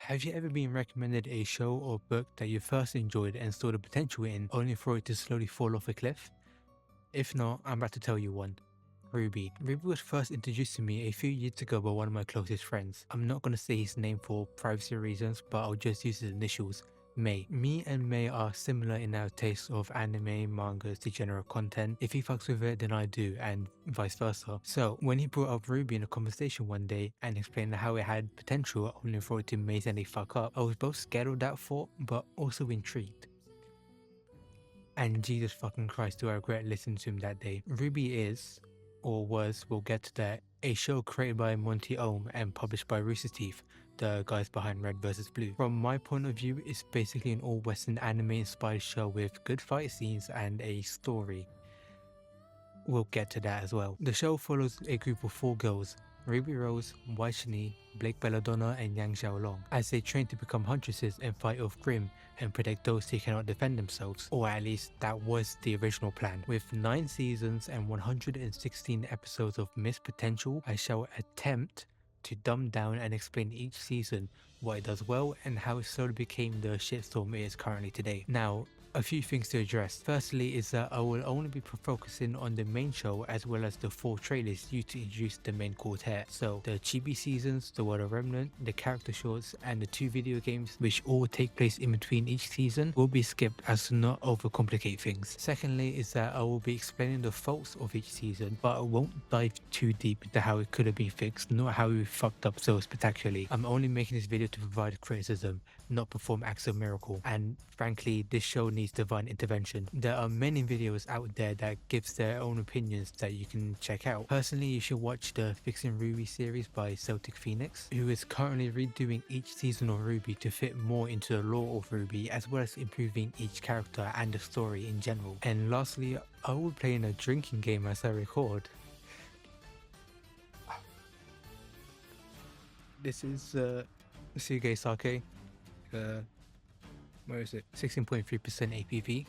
Have you ever been recommended a show or book that you first enjoyed and saw the potential in, only for it to slowly fall off a cliff? If not, I'm about to tell you one. Ruby. Ruby was first introduced to me a few years ago by one of my closest friends. I'm not going to say his name for privacy reasons, but I'll just use his initials. May. Me and May are similar in our taste of anime, mangas, degenerate content. If he fucks with it, then I do, and vice versa. So, when he brought up Ruby in a conversation one day and explained how it had potential only for it to maze and fuck up, I was both scared of that thought, but also intrigued. And Jesus fucking Christ, do I regret listening to him that day. Ruby is, or was, we'll get to that, a show created by Monty Ohm and published by Rooster Teeth, the guys behind Red vs. Blue. From my point of view, it's basically an all-Western anime inspired show with good fight scenes and a story. We'll get to that as well. The show follows a group of 4 girls, Ruby Rose, Waishini, Blake Belladonna and Yang Xiaolong, as they train to become huntresses and fight off Grimm and protect those who cannot defend themselves, or at least that was the original plan. With 9 seasons and 116 episodes of missed potential, I shall attempt to dumb down and explain each season what it does well and how it slowly became the shitstorm it is currently today. Now, a few things to address. Firstly is that I will only be focusing on the main show as well as the 4 trailers used to introduce the main quartet. So the chibi seasons, the World of Remnant, the character shorts and the 2 video games which all take place in between each season will be skipped as to not overcomplicate things. Secondly is that I will be explaining the faults of each season, but I won't dive too deep into how it could have been fixed, nor how we fucked up so spectacularly. I'm only making this video to provide criticism, not perform acts of miracle, and frankly this show needs divine intervention. There are many videos out there that gives their own opinions that you can check out. Personally, you should watch the Fixing Ruby series by Celtic Phoenix, who is currently redoing each season of Ruby to fit more into the lore of Ruby as well as improving each character and the story in general. And lastly, I will be playing a drinking game as I record. This is Suge Sake. Where is it? 16.3% APV.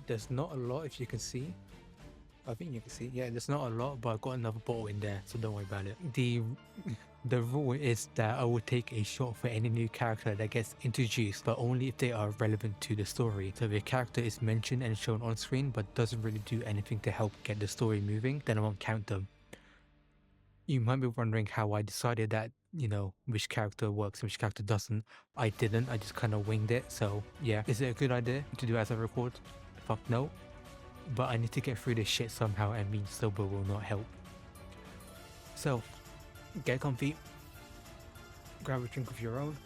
There's not a lot, if you can see. I think you can see. Yeah, there's not a lot, but I've got another bottle in there, so don't worry about it. The rule is that I will take a shot for any new character that gets introduced, but only if they are relevant to the story. So if a character is mentioned and shown on screen but doesn't really do anything to help get the story moving, then I won't count them. You might be wondering how I decided that, you know, which character works and which character doesn't. I didn't, I just kind of winged it. So yeah, is it a good idea to do as I record? Fuck no. But I need to get through this shit somehow, and being sober will not help. So get comfy, grab a drink of your own,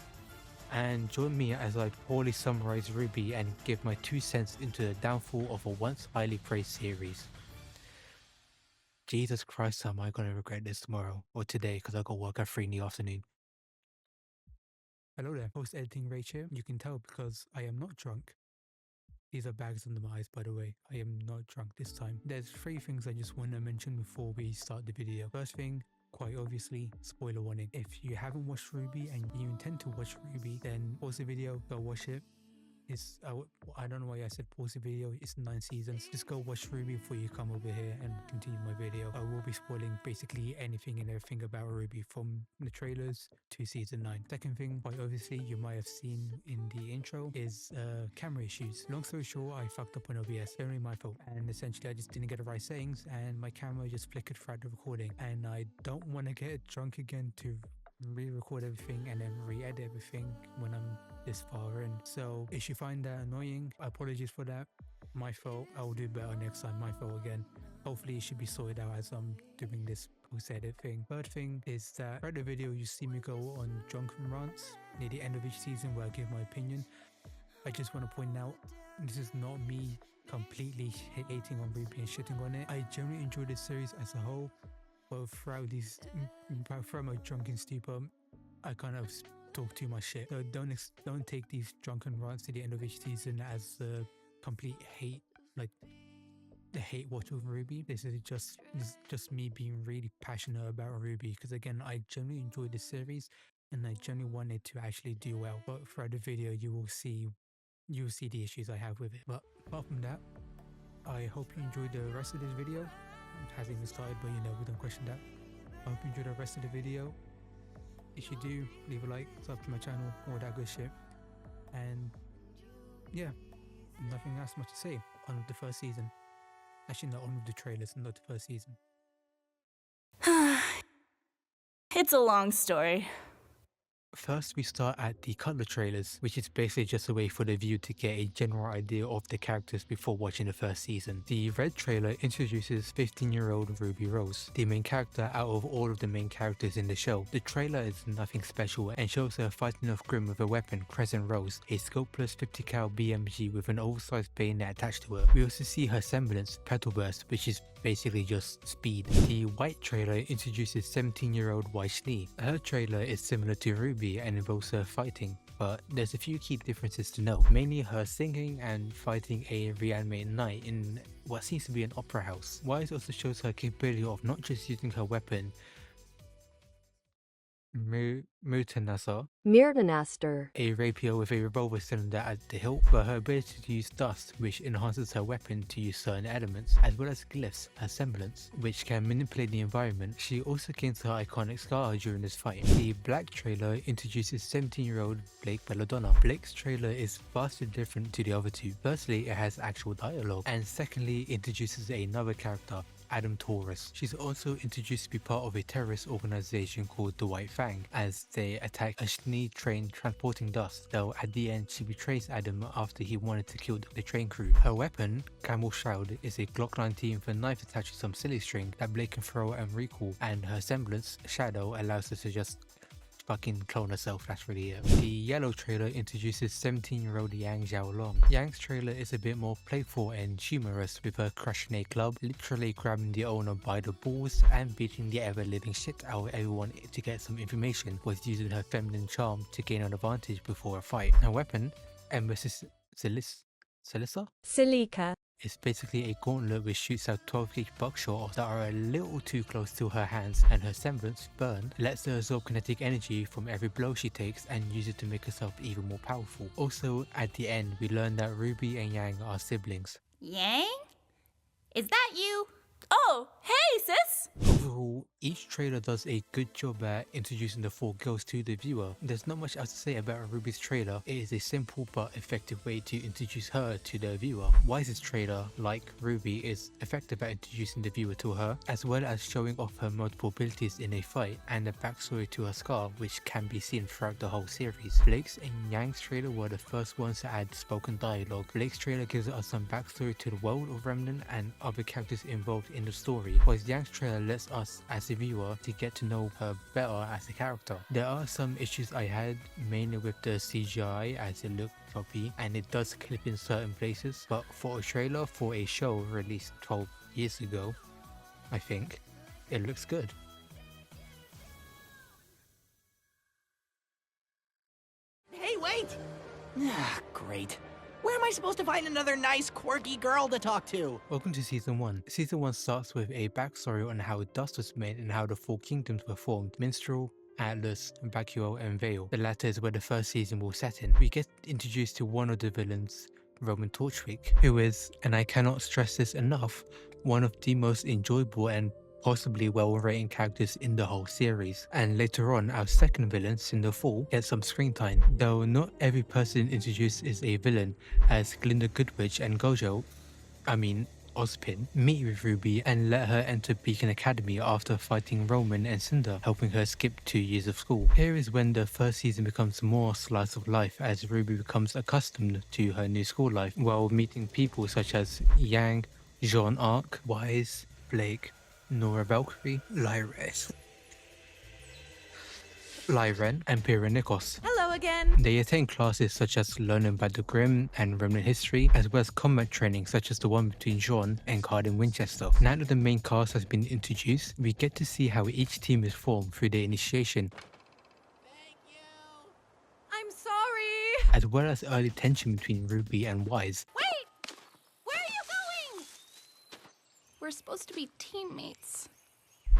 and join me as I poorly summarize Ruby and give my 2 cents into the downfall of a once highly praised series. Jesus Christ, am I going to regret this tomorrow or today because I got work at 3 in the afternoon. Hello there, post-editing Rach here. You can tell because I am not drunk. These are bags under my eyes, by the way. I am not drunk this time. There's 3 things I just want to mention before we start the video. First thing, quite obviously, spoiler warning. If you haven't watched Ruby and you intend to watch Ruby, then pause the video, go watch it. I don't know why I said pause the video. It's 9 seasons. Just go watch Ruby before you come over here and continue my video. I will be spoiling basically anything and everything about Ruby from the trailers to season 9. Second thing, quite obviously you might have seen in the intro, is camera issues. Long story short, I fucked up on OBS. Only my fault. And essentially I just didn't get the right settings and my camera just flickered throughout the recording. And I don't want to get drunk again to re-record everything and then re-edit everything when I'm this far in. So if you find that annoying, apologies for that. My fault. I will do better next time. My fault again. Hopefully it should be sorted out as I'm doing this post-edit thing. Third thing is that throughout the video you see me go on drunken rants near the end of each season where I give my opinion. I just want to point out, this is not me completely hating on Ruby and shitting on it. I generally enjoy this series as a whole, but throughout my drunken stupor, I kind of talk too much shit. So don't take these drunken rants to the end of each season as a complete hate, like the hate watch of Ruby. This is just me being really passionate about Ruby, because again, I genuinely enjoyed this series and I genuinely wanted to actually do well. But throughout the video, you will see the issues I have with it. But apart from that, I hope you enjoyed the rest of this video. It hasn't even started, but you know, we don't question that. I hope you enjoyed the rest of the video. If you do, leave a like, sub to my channel, all that good shit. And yeah, nothing else much to say on the first season. Actually, not on the trailers, not the first season. It's a long story. First, we start at the Cutler trailers, which is basically just a way for the viewer to get a general idea of the characters before watching the first season. The Red trailer introduces 15-year-old Ruby Rose, the main character out of all of the main characters in the show. The trailer is nothing special and shows her fighting off Grimm with a weapon, Crescent Rose, a scopeless 50 cal BMG with an oversized bayonet attached to her. We also see her semblance, Petal Burst, which is basically just speed. The White trailer introduces 17-year-old Weiss Lee. Her trailer is similar to Ruby and involves her fighting, but there's a few key differences to note, mainly her singing and fighting a reanimated knight in what seems to be an opera house. Weiss also shows her capability of not just using her weapon, Myrtanaster, a rapier with a revolver cylinder at the hilt, but her ability to use dust, which enhances her weapon to use certain elements, as well as glyphs, her semblance, which can manipulate the environment. She also gains her iconic scar during this fight. The Black trailer introduces 17-year-old Blake Belladonna. Blake's trailer is vastly different to the other two. Firstly, it has actual dialogue, and secondly, introduces another character, Adam Taurus. She's also introduced to be part of a terrorist organization called the White Fang, as they attack a Schnee train transporting dust, though at the end she betrays Adam after he wanted to kill the train crew. Her weapon, Camel Shroud, is a Glock 19 with a knife attached to some silly string that Blake can throw and recall, and her semblance, Shadow, allows her to just fucking clone herself. That's really it. The Yellow trailer introduces 17-year-old Yang Xiaolong. Yang's trailer is a bit more playful and humorous, with her crushing a club, literally grabbing the owner by the balls and beating the ever-living shit out of everyone to get some information, while using her feminine charm to gain an advantage before a fight. Her weapon, Ember Silika, it's basically a gauntlet which shoots out 12-gauge buckshot that are a little too close to her hands, and her semblance, Burn, lets her absorb kinetic energy from every blow she takes and use it to make herself even more powerful. Also, at the end, we learn that Ruby and Yang are siblings. Yang? Is that you? Oh, hey sis! Overall, each trailer does a good job at introducing the four girls to the viewer. There's not much else to say about Ruby's trailer. It is a simple but effective way to introduce her to the viewer. Wise's trailer, like Ruby, is effective at introducing the viewer to her, as well as showing off her multiple abilities in a fight and a backstory to her scar, which can be seen throughout the whole series. Blake's and Yang's trailer were the first ones to add spoken dialogue. Blake's trailer gives us some backstory to the world of Remnant and other characters involved in the story, whilst Yang's trailer lets us as a viewer to get to know her better as a character. There are some issues I had, mainly with the CGI, as it looked choppy and it does clip in certain places, but for a trailer for a show released 12 years ago, I think it looks good. Hey, wait! Ah, great. Where am I supposed to find another nice, quirky girl to talk to? Welcome to Season 1. Season 1 starts with a backstory on how dust was made and how the four kingdoms were formed: Minstrel, Atlas, Bakuo, and Vale. The latter is where the first season will set in. We get introduced to one of the villains, Roman Torchwick, who is, and I cannot stress this enough, one of the most enjoyable and possibly well-written characters in the whole series. And later on, our second villain, Cinderfall, gets some screen time, though not every person introduced is a villain, as Glinda Goodwitch and Ozpin, meet with Ruby and let her enter Beacon Academy after fighting Roman and Cinder, helping her skip 2 years of school. Here is when the first season becomes more slice of life, as Ruby becomes accustomed to her new school life, while meeting people such as Yang, Jean Arc, Wise, Blake, Nora Valkyrie, Lyren, and Pyrrha Nikos. Hello again! They attend classes such as learning about the Grimm and Remnant history, as well as combat training such as the one between Jean and Cardin Winchester. Now that the main cast has been introduced, we get to see how each team is formed through the initiation, Thank you! I'm sorry! as well as early tension between Ruby and Wise. Wait! Where are you going? We're supposed to be teammates.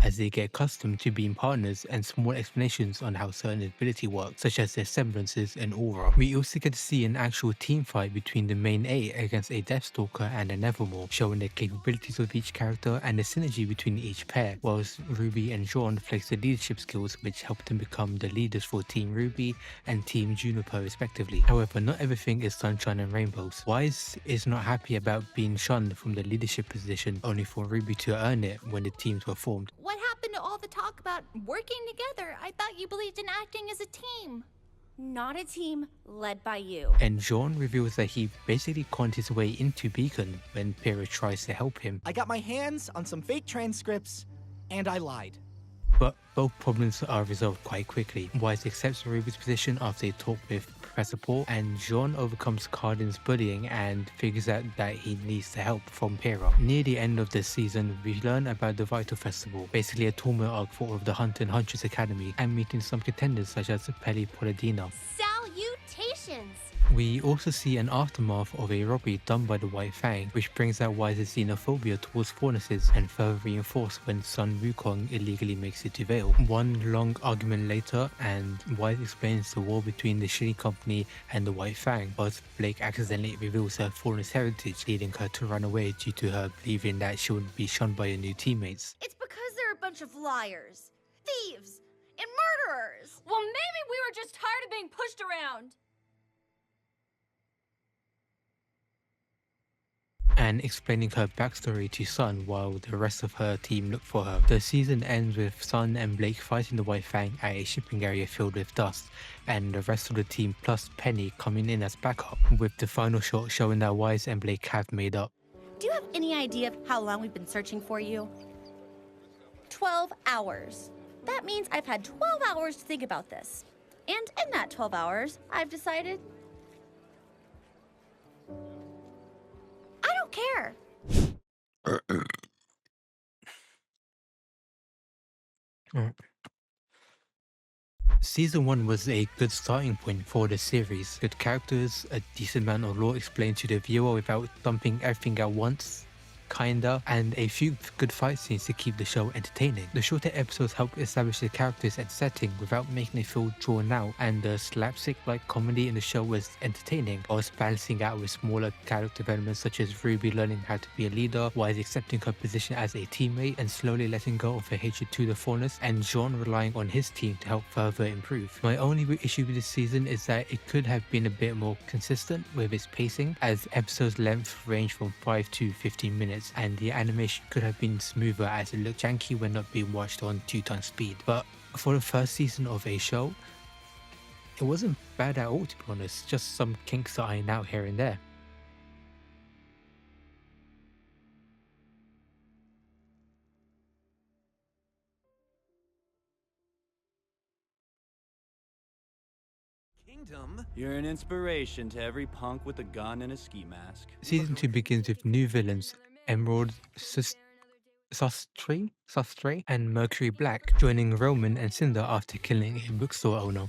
as they get accustomed to being partners and small explanations on how certain ability works, such as their semblances and aura. We also get to see an actual team fight between the main 8 against a Deathstalker and a Nevermore, showing the capabilities of each character and the synergy between each pair, whilst Ruby and Jean flex their leadership skills which help them become the leaders for Team Ruby and Team Juniper respectively. However, not everything is sunshine and rainbows. Wise is not happy about being shunned from the leadership position, only for Ruby to earn it when the teams were formed. What happened to all the talk about working together? I thought you believed in acting as a team. Not a team led by you. And Jean reveals that he basically conned his way into Beacon when Pyrrha tries to help him. I got my hands on some fake transcripts, and I lied. But both problems are resolved quite quickly. Wise accepts Ruby's position after a talk with Professor Paul, and Jean overcomes Cardin's bullying and figures out that he needs the help from Pyrrha. Near the end of this season, we learn about the Vital Festival, basically a tournament arc for all of the Hunter and Huntress Academy, and meeting some contenders such as Peli Polidina. Salutations! We also see an aftermath of a robbery done by the White Fang, which brings out Wise's xenophobia towards Furnaces and further reinforced when Sun Wukong illegally makes it to Vale. One long argument later, and Wise explains the war between the Shinny Company and the White Fang, but Blake accidentally reveals her Furnace heritage, leading her to run away due to her believing that she would be shunned by her new teammates. It's because they're a bunch of liars, thieves, and murderers! Well, maybe we were just tired of being pushed around. And explaining her backstory to Sun while the rest of her team look for her. The season ends with Sun and Blake fighting the White Fang at a shipping area filled with dust, and the rest of the team plus Penny coming in as backup, with the final shot showing that Wise and Blake have made up. Do you have any idea of how long we've been searching for you? 12 hours. That means I've had 12 hours to think about this. And in that 12 hours, I've decided I don't care. Season 1 was a good starting point for the series. Good characters, a decent amount of lore explained to the viewer without dumping everything at once, kinda, and a few good fight scenes to keep the show entertaining. The shorter episodes help establish the characters and setting without making it feel drawn out, and the slapstick-like comedy in the show was entertaining, whilst balancing out with smaller character developments such as Ruby learning how to be a leader, Wise accepting her position as a teammate and slowly letting go of her hatred to the Faunus, and Jean relying on his team to help further improve. My only issue with this season is that it could have been a bit more consistent with its pacing, as episodes length range from 5 to 15 minutes, and the animation could have been smoother as it looked janky when not being watched on 2x speed. But for the first season of a show, it wasn't bad at all, to be honest, just some kinks to iron out here and there. Kingdom? You're an inspiration to every punk with a gun and a ski mask. Season 2 begins with new villains, Emerald Sustre and Mercury Black, joining Roman and Cinder after killing a bookstore owner.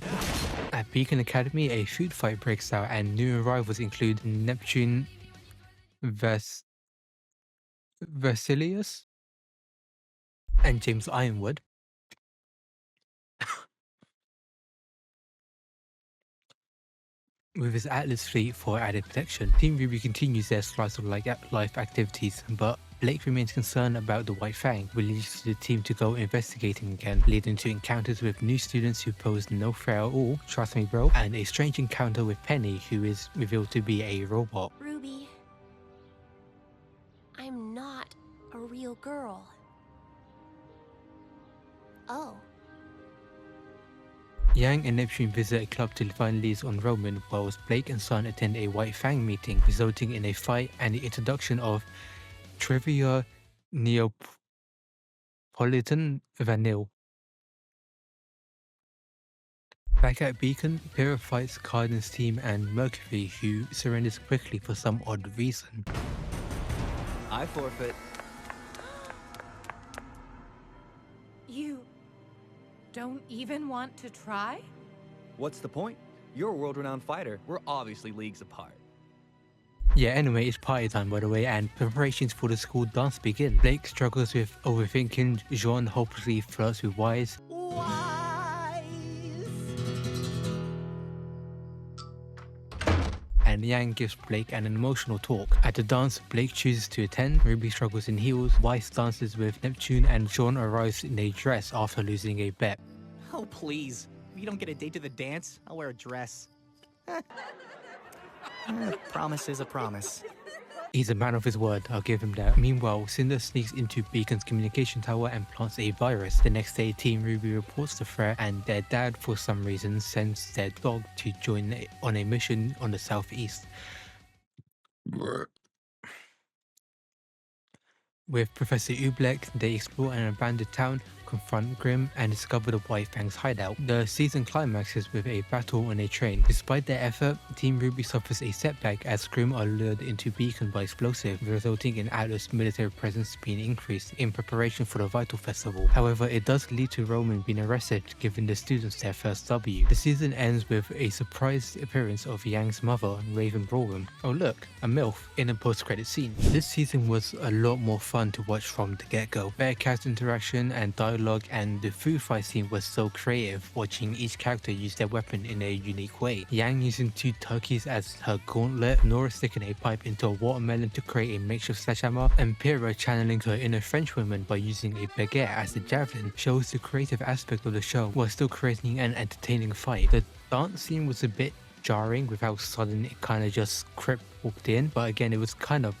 At Beacon Academy, a food fight breaks out, and new arrivals include Neptune Versilius and James Ironwood. With his Atlas fleet for added protection, Team Ruby continues their slice of life activities, but Blake remains concerned about the White Fang, which leads the team to go investigating again, leading to encounters with new students who pose no threat at all, trust me bro, and a strange encounter with Penny, who is revealed to be a robot. Ruby, I'm not a real girl. Oh. Yang and Neptune visit a club to find leads on Roman, whilst Blake and Sun attend a White Fang meeting, resulting in a fight and the introduction of Trivia Neapolitan Vanille. Back at Beacon, Pyrrha fights Cardin's team and Mercury, who surrenders quickly for some odd reason. I forfeit. You don't even want to try? What's the point? You're a world-renowned fighter. We're obviously leagues apart. Yeah, anyway, it's party time by the way, and preparations for the school dance begin. Blake struggles with overthinking, Jean hopelessly flirts with Wise, Wise. and Yang gives Blake an emotional talk. At the dance, Blake chooses to attend, Ruby struggles in heels, Wise dances with Neptune, and Jean arrives in a dress after losing a bet. Oh, please. If you don't get a date to the dance, I'll wear a dress. Promise is a promise. He's a man of his word, I'll give him that. Meanwhile, Cinder sneaks into Beacon's communication tower and plants a virus. The next day, Team Ruby reports the threat, and their dad, for some reason, sends their dog to join on a mission on the southeast. With Professor Oobleck, they explore an abandoned town, confront Grimm, and discover the White Fang's hideout. The season climaxes with a battle on a train. Despite their effort, Team Ruby suffers a setback as Grimm are lured into Beacon by explosive, resulting in Atlas' military presence being increased in preparation for the Vital Festival. However, it does lead to Roman being arrested, giving the students their first W. The season ends with a surprise appearance of Yang's mother, Raven Ballroom. Oh look, a MILF in a post-credit scene. This season was a lot more fun to watch from the get-go. Better character interaction and dialogue, and the food fight scene was so creative, watching each character use their weapon in a unique way. Yang using 2 turkeys as her gauntlet, Nora sticking a pipe into a watermelon to create a makeshift sledgehammer, and Pyrrha channeling her inner Frenchwoman by using a baguette as a javelin, shows the creative aspect of the show while still creating an entertaining fight. The dance scene was a bit jarring with how sudden it kind of just walked in, but again, it was kind of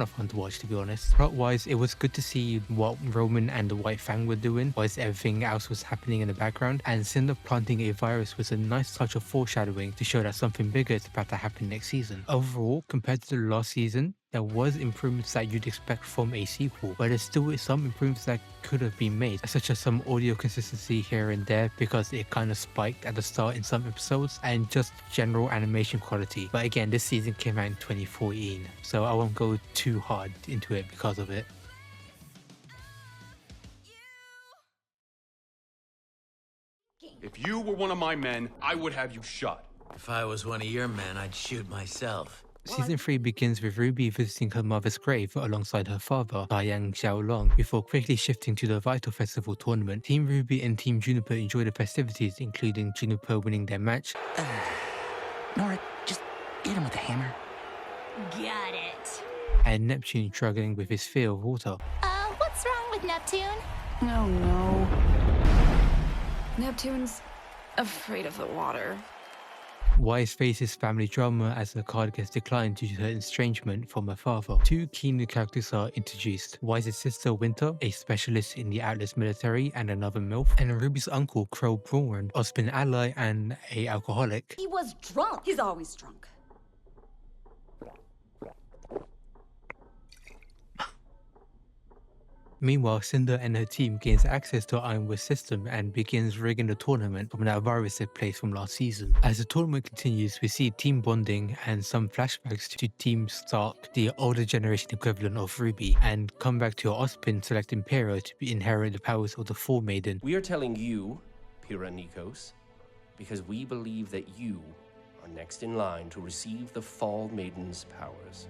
fun to watch, to be honest. Plot wise, it was good to see what Roman and the White Fang were doing whilst everything else was happening in the background, and Cinder planting a virus was a nice touch of foreshadowing to show that something bigger is about to happen next season. Overall, compared to the last season, there was improvements that you'd expect from a sequel, but there's still some improvements that could have been made, such as some audio consistency here and there because it kind of spiked at the start in some episodes, and just general animation quality. But again, this season came out in 2014, so I won't go too hard into it because of it. If you were one of my men, I would have you shot. If I was one of your men, I'd shoot myself. Season 3 begins with Ruby visiting her mother's grave alongside her father, Diane Xiaolong, before quickly shifting to the Vital Festival tournament. Team Ruby and Team Juniper enjoy the festivities, including Juniper winning their match. Nora, just hit him with a hammer. Got it. And Neptune struggling with his fear of water. What's wrong with Neptune? Oh no. Neptune's afraid of the water. Wise faces family drama as her card gets declined due to her estrangement from her father. 2 key new characters are introduced: Wise's sister Winter, a specialist in the Atlas military and another MILF, and Ruby's uncle Crow Braun, a spin ally and a alcoholic. He was drunk. He's always drunk. Meanwhile, Cinder and her team gains access to Ironwood's system and begins rigging the tournament from that virus that plays from last season. As the tournament continues, we see team bonding and some flashbacks to Team Stark, the older generation equivalent of Ruby, and come back to Ozpin selecting Pyrrha to inherit the powers of the Fall Maiden. We are telling you, Pyrrha Nikos, because we believe that you are next in line to receive the Fall Maiden's powers.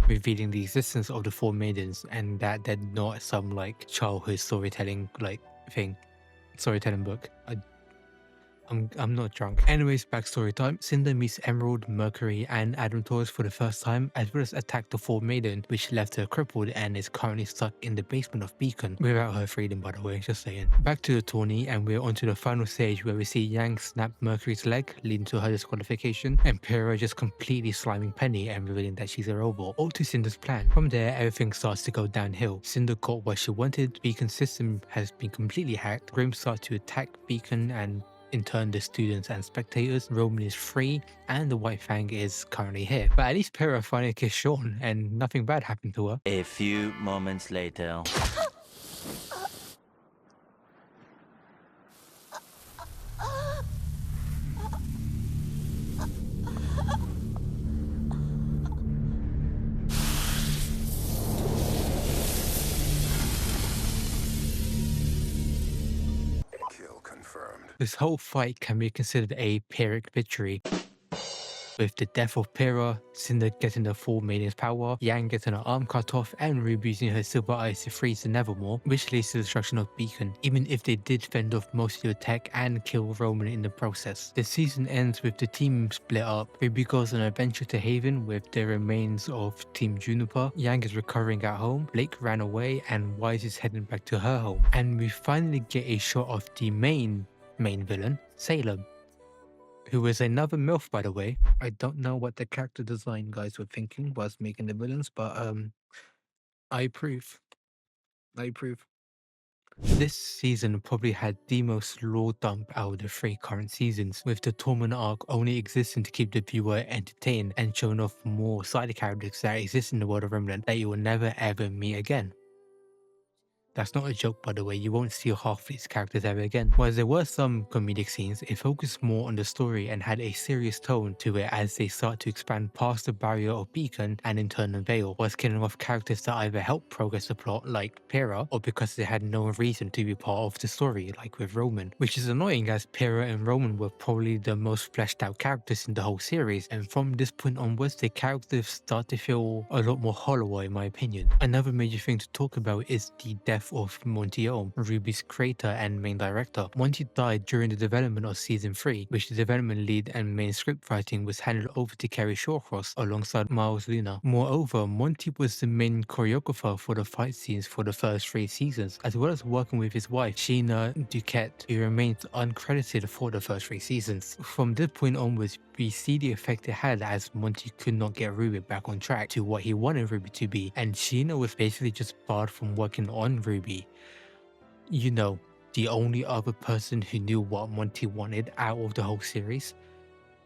Revealing the existence of the 4 maidens and that they're not some like childhood storytelling book. I'm not drunk. Anyways, backstory time. Cinder meets Emerald, Mercury, and Adam Taurus for the first time, as well as attacked the 4 maiden, which left her crippled and is currently stuck in the basement of Beacon, without her freedom, by the way, just saying. Back to the tourney, and we're onto the final stage where we see Yang snap Mercury's leg, leading to her disqualification, and Pyrrha just completely sliming Penny and revealing that she's a robot, all to Cinder's plan. From there, everything starts to go downhill. Cinder got what she wanted, Beacon's system has been completely hacked, Grimm starts to attack Beacon and in turn the students and spectators. Roman is free and the White Fang is currently here. But at least Pyrrha finally kissed Sean and nothing bad happened to her. A few moments later. This whole fight can be considered a Pyrrhic victory. with the death of Pyrrha, Cinder getting the full Maiden's power, Yang getting her arm cut off, and Ruby using her silver eyes to freeze the Nevermore, which leads to the destruction of Beacon, even if they did fend off most of the attack and kill Roman in the process. The season ends with the team split up. Ruby goes on an adventure to Haven with the remains of Team Juniper, Yang is recovering at home, Blake ran away, and Wise is heading back to her home. And we finally get a shot of the main villain, Salem, who is another MILF, by the way. I don't know what the character design guys were thinking whilst making the villains, but I approve. This season probably had the most lore dump out of the 3 current seasons, with the Torment arc only existing to keep the viewer entertained and showing off more side characters that exist in the world of Remnant that you will never ever meet again. That's not a joke, by the way, you won't see half these characters ever again. Whereas there were some comedic scenes, it focused more on the story and had a serious tone to it as they start to expand past the barrier of Beacon and in turn Veil, whilst killing off characters that either helped progress the plot, like Pyrrha, or because they had no reason to be part of the story, like with Roman. Which is annoying as Pyrrha and Roman were probably the most fleshed out characters in the whole series, and from this point onwards, the characters start to feel a lot more hollower in my opinion. Another major thing to talk about is the death of Monty Oum, Ruby's creator and main director. Monty died during the development of season 3, which the development lead and main script writing was handed over to Kerry Shawcross alongside Miles Luna. Moreover, Monty was the main choreographer for the fight scenes for the first 3 seasons, as well as working with his wife, Sheena Duquette, who remains uncredited for the first 3 seasons. From this point onwards, we see the effect it had as Monty could not get Ruby back on track to what he wanted Ruby to be, and Sheena was basically just barred from working on Ruby. You know, the only other person who knew what Monty wanted out of the whole series.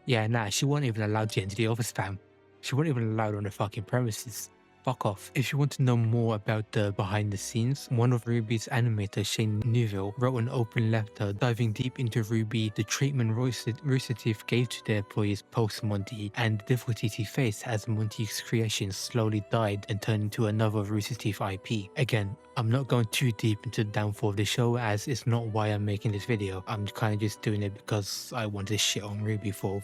Yeah, nah, she wasn't even allowed to enter the office, fam. She wasn't even allowed on the fucking premises. Fuck off. If you want to know more about the behind the scenes, one of Ruby's animators, Shane Newville, wrote an open letter diving deep into Ruby, the treatment Rooster Teeth gave to their employees post Monty, and the difficulties he faced as Monty's creation slowly died and turned into another Rooster Teeth IP. Again, I'm not going too deep into the downfall of the show as it's not why I'm making this video. I'm kind of just doing it because I wanted to shit on Ruby for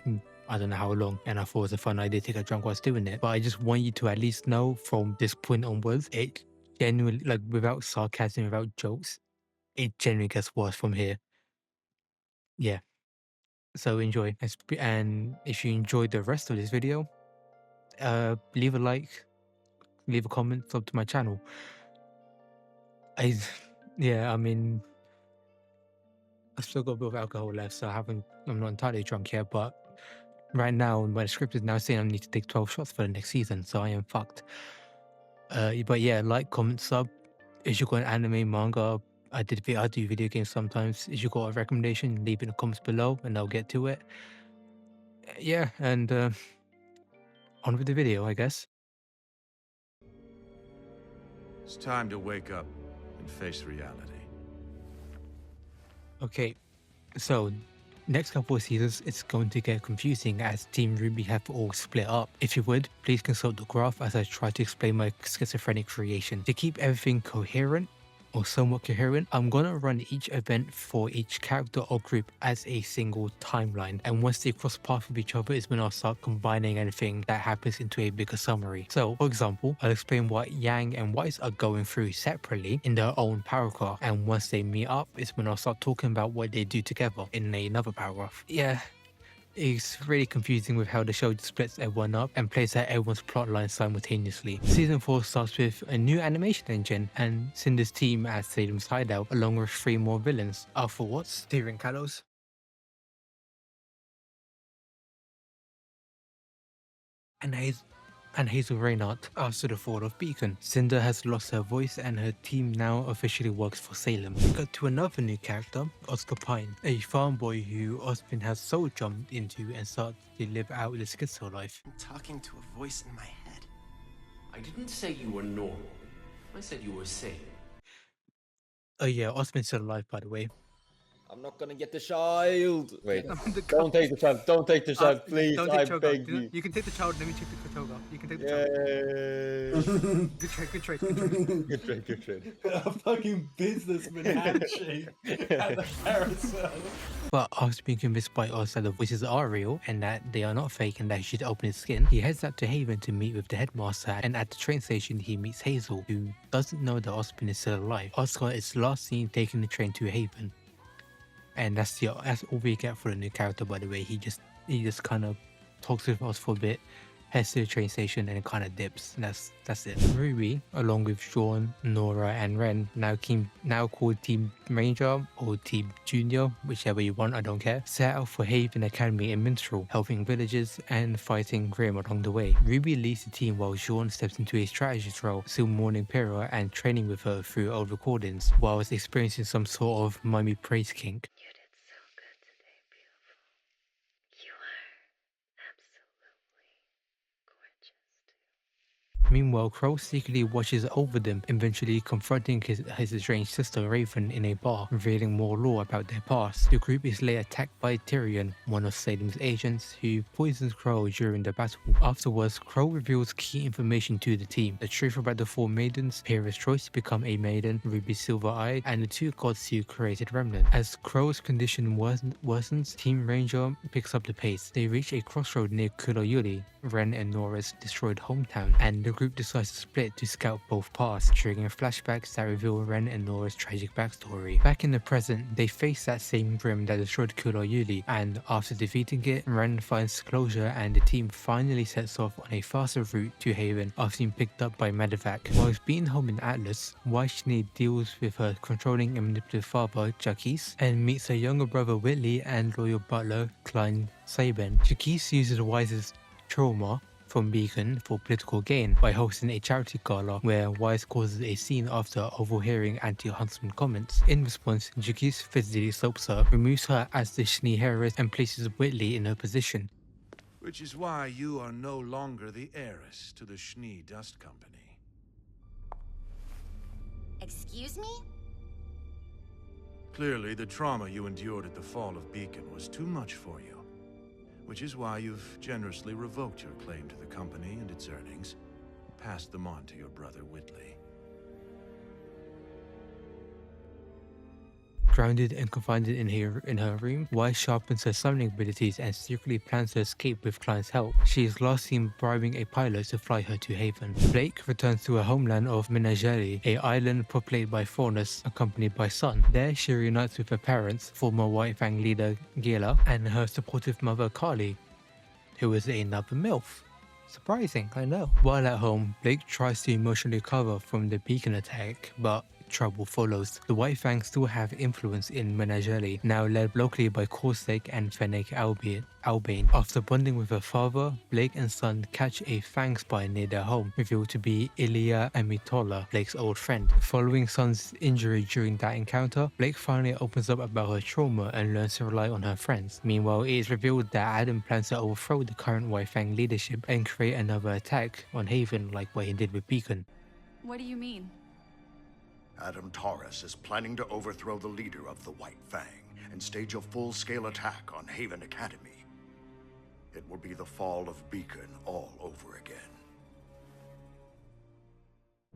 I don't know how long, and I thought it was a fun idea to get drunk whilst doing it. But I just want you to at least know from this point onwards, it genuinely, like without sarcasm, without jokes, it genuinely gets worse from here. Yeah. So enjoy. And if you enjoyed the rest of this video, leave a like, leave a comment, sub to my channel. Yeah, I mean, I've still got a bit of alcohol left, so I'm not entirely drunk yet, but right now, my script is now saying I need to take 12 shots for the next season, so I am fucked. But yeah, like, comment, sub. If you got an anime, manga, I do video games sometimes. If you got a recommendation, leave it in the comments below and I'll get to it. Yeah, and on with the video, I guess. It's time to wake up and face reality. Okay, so next couple of seasons, it's going to get confusing as Team Ruby have all split up. If you would, please consult the graph as I try to explain my schizophrenic creation. To keep everything coherent, or somewhat coherent, I'm gonna run each event for each character or group as a single timeline, and once they cross paths with each other is when I'll start combining anything that happens into a bigger summary. So, for example, I'll explain what Yang and Wise are going through separately in their own paragraph, and once they meet up is when I'll start talking about what they do together in another paragraph. Yeah, it's really confusing with how the show splits everyone up and plays out everyone's plotline simultaneously. Season 4 starts with a new animation engine and Cinder's team at Salem's hideout along with 3 more villains. Our thoughts, Steven Kalos, and Hazel Reinhardt after the fall of Beacon. Cinder has lost her voice and her team now officially works for Salem. We got to another new character, Oscar Pine, a farm boy who Osmond has soul jumped into and started to live out the schizo life. I'm talking to a voice in my head. I didn't say you were normal. I said you were sane. Oh yeah, Osmond's still alive, by the way. I'm not gonna get the child. Wait, don't take the child. Don't take the child, please. I beg you. You can take the child. Let me check the Kotoga. You can take the child. Good trade. Good trade. Good trade. Good trade. A fucking businessman handshake at the carousel. But after being convinced by Oz that the voices are real and that they are not fake and that he should open his skin, he heads out to Haven to meet with the headmaster, and at the train station he meets Hazel, who doesn't know that Ozpin is still alive. Oscar is last seen taking the train to Haven. And that's all we get for the new character, by the way. He just kind of talks with us for a bit, heads to the train station, and kind of dips. That's it. Ruby, along with Sean, Nora, and Ren, now called Team Ranger or Team Junior, whichever you want, I don't care, set out for Haven Academy in Minstrel, helping villagers and fighting Grim along the way. Ruby leads the team while Sean steps into a strategist role, still mourning Pyrrha and training with her through old recordings, whilst experiencing some sort of mummy praise kink. Meanwhile, Crow secretly watches over them, eventually confronting his estranged sister Raven in a bar, revealing more lore about their past. The group is later attacked by Tyrion, one of Salem's agents, who poisons Crow during the battle. Afterwards, Crow reveals key information to the team: the truth about the four maidens, Pyrrha's choice to become a maiden, Ruby Silver-Eyed, and the two gods who created Remnant. As Crow's condition worsens, Team Ranger picks up the pace. They reach a crossroad near Kuloyuli, Ren and Nora's destroyed hometown, and the group decides to split to scout both paths, triggering flashbacks that reveal Ren and Nora's tragic backstory. Back in the present, they face that same Grim that destroyed Kuloyuli, and after defeating it, Ren finds closure and the team finally sets off on a faster route to Haven after being picked up by Medevac. Whilst being home in Atlas, Vaishni deals with her controlling and manipulative father, Jaquise, and meets her younger brother Whitley and loyal butler, Klein Saban. Jaquise uses Wise's trauma from Beacon for political gain by hosting a charity gala where Wise causes a scene after overhearing anti-Huntsman comments. In response, Jaquise physically soaps her, removes her as the Schnee heiress, and places Whitley in her position. Which is why you are no longer the heiress to the Schnee Dust Company. Excuse me? Clearly, the trauma you endured at the fall of Beacon was too much for you. Which is why you've generously revoked your claim to the company and its earnings, passed them on to your brother Whitley. Grounded and confined in her room, Wise sharpens her summoning abilities and secretly plans to escape with Klein's help. She is last seen bribing a pilot to fly her to Haven. Blake returns to her homeland of Menageli, a island populated by faunus, accompanied by Sun. There, she reunites with her parents, former White Fang leader Gila, and her supportive mother Carly, who is another MILF. Surprising, I know. While at home, Blake tries to emotionally recover from the Beacon attack, but trouble follows. The White Fang still have influence in Menageli, now led locally by Corsac and Fennec Albane. After bonding with her father, Blake and Sun catch a Fang spy near their home, revealed to be Ilya Amitola, Blake's old friend. Following Sun's injury during that encounter, Blake finally opens up about her trauma and learns to rely on her friends. Meanwhile, it is revealed that Adam plans to overthrow the current White Fang leadership and create another attack on Haven like what he did with Beacon. What do you mean? Adam Taurus is planning to overthrow the leader of the White Fang and stage a full-scale attack on Haven Academy. It will be the fall of Beacon all over again.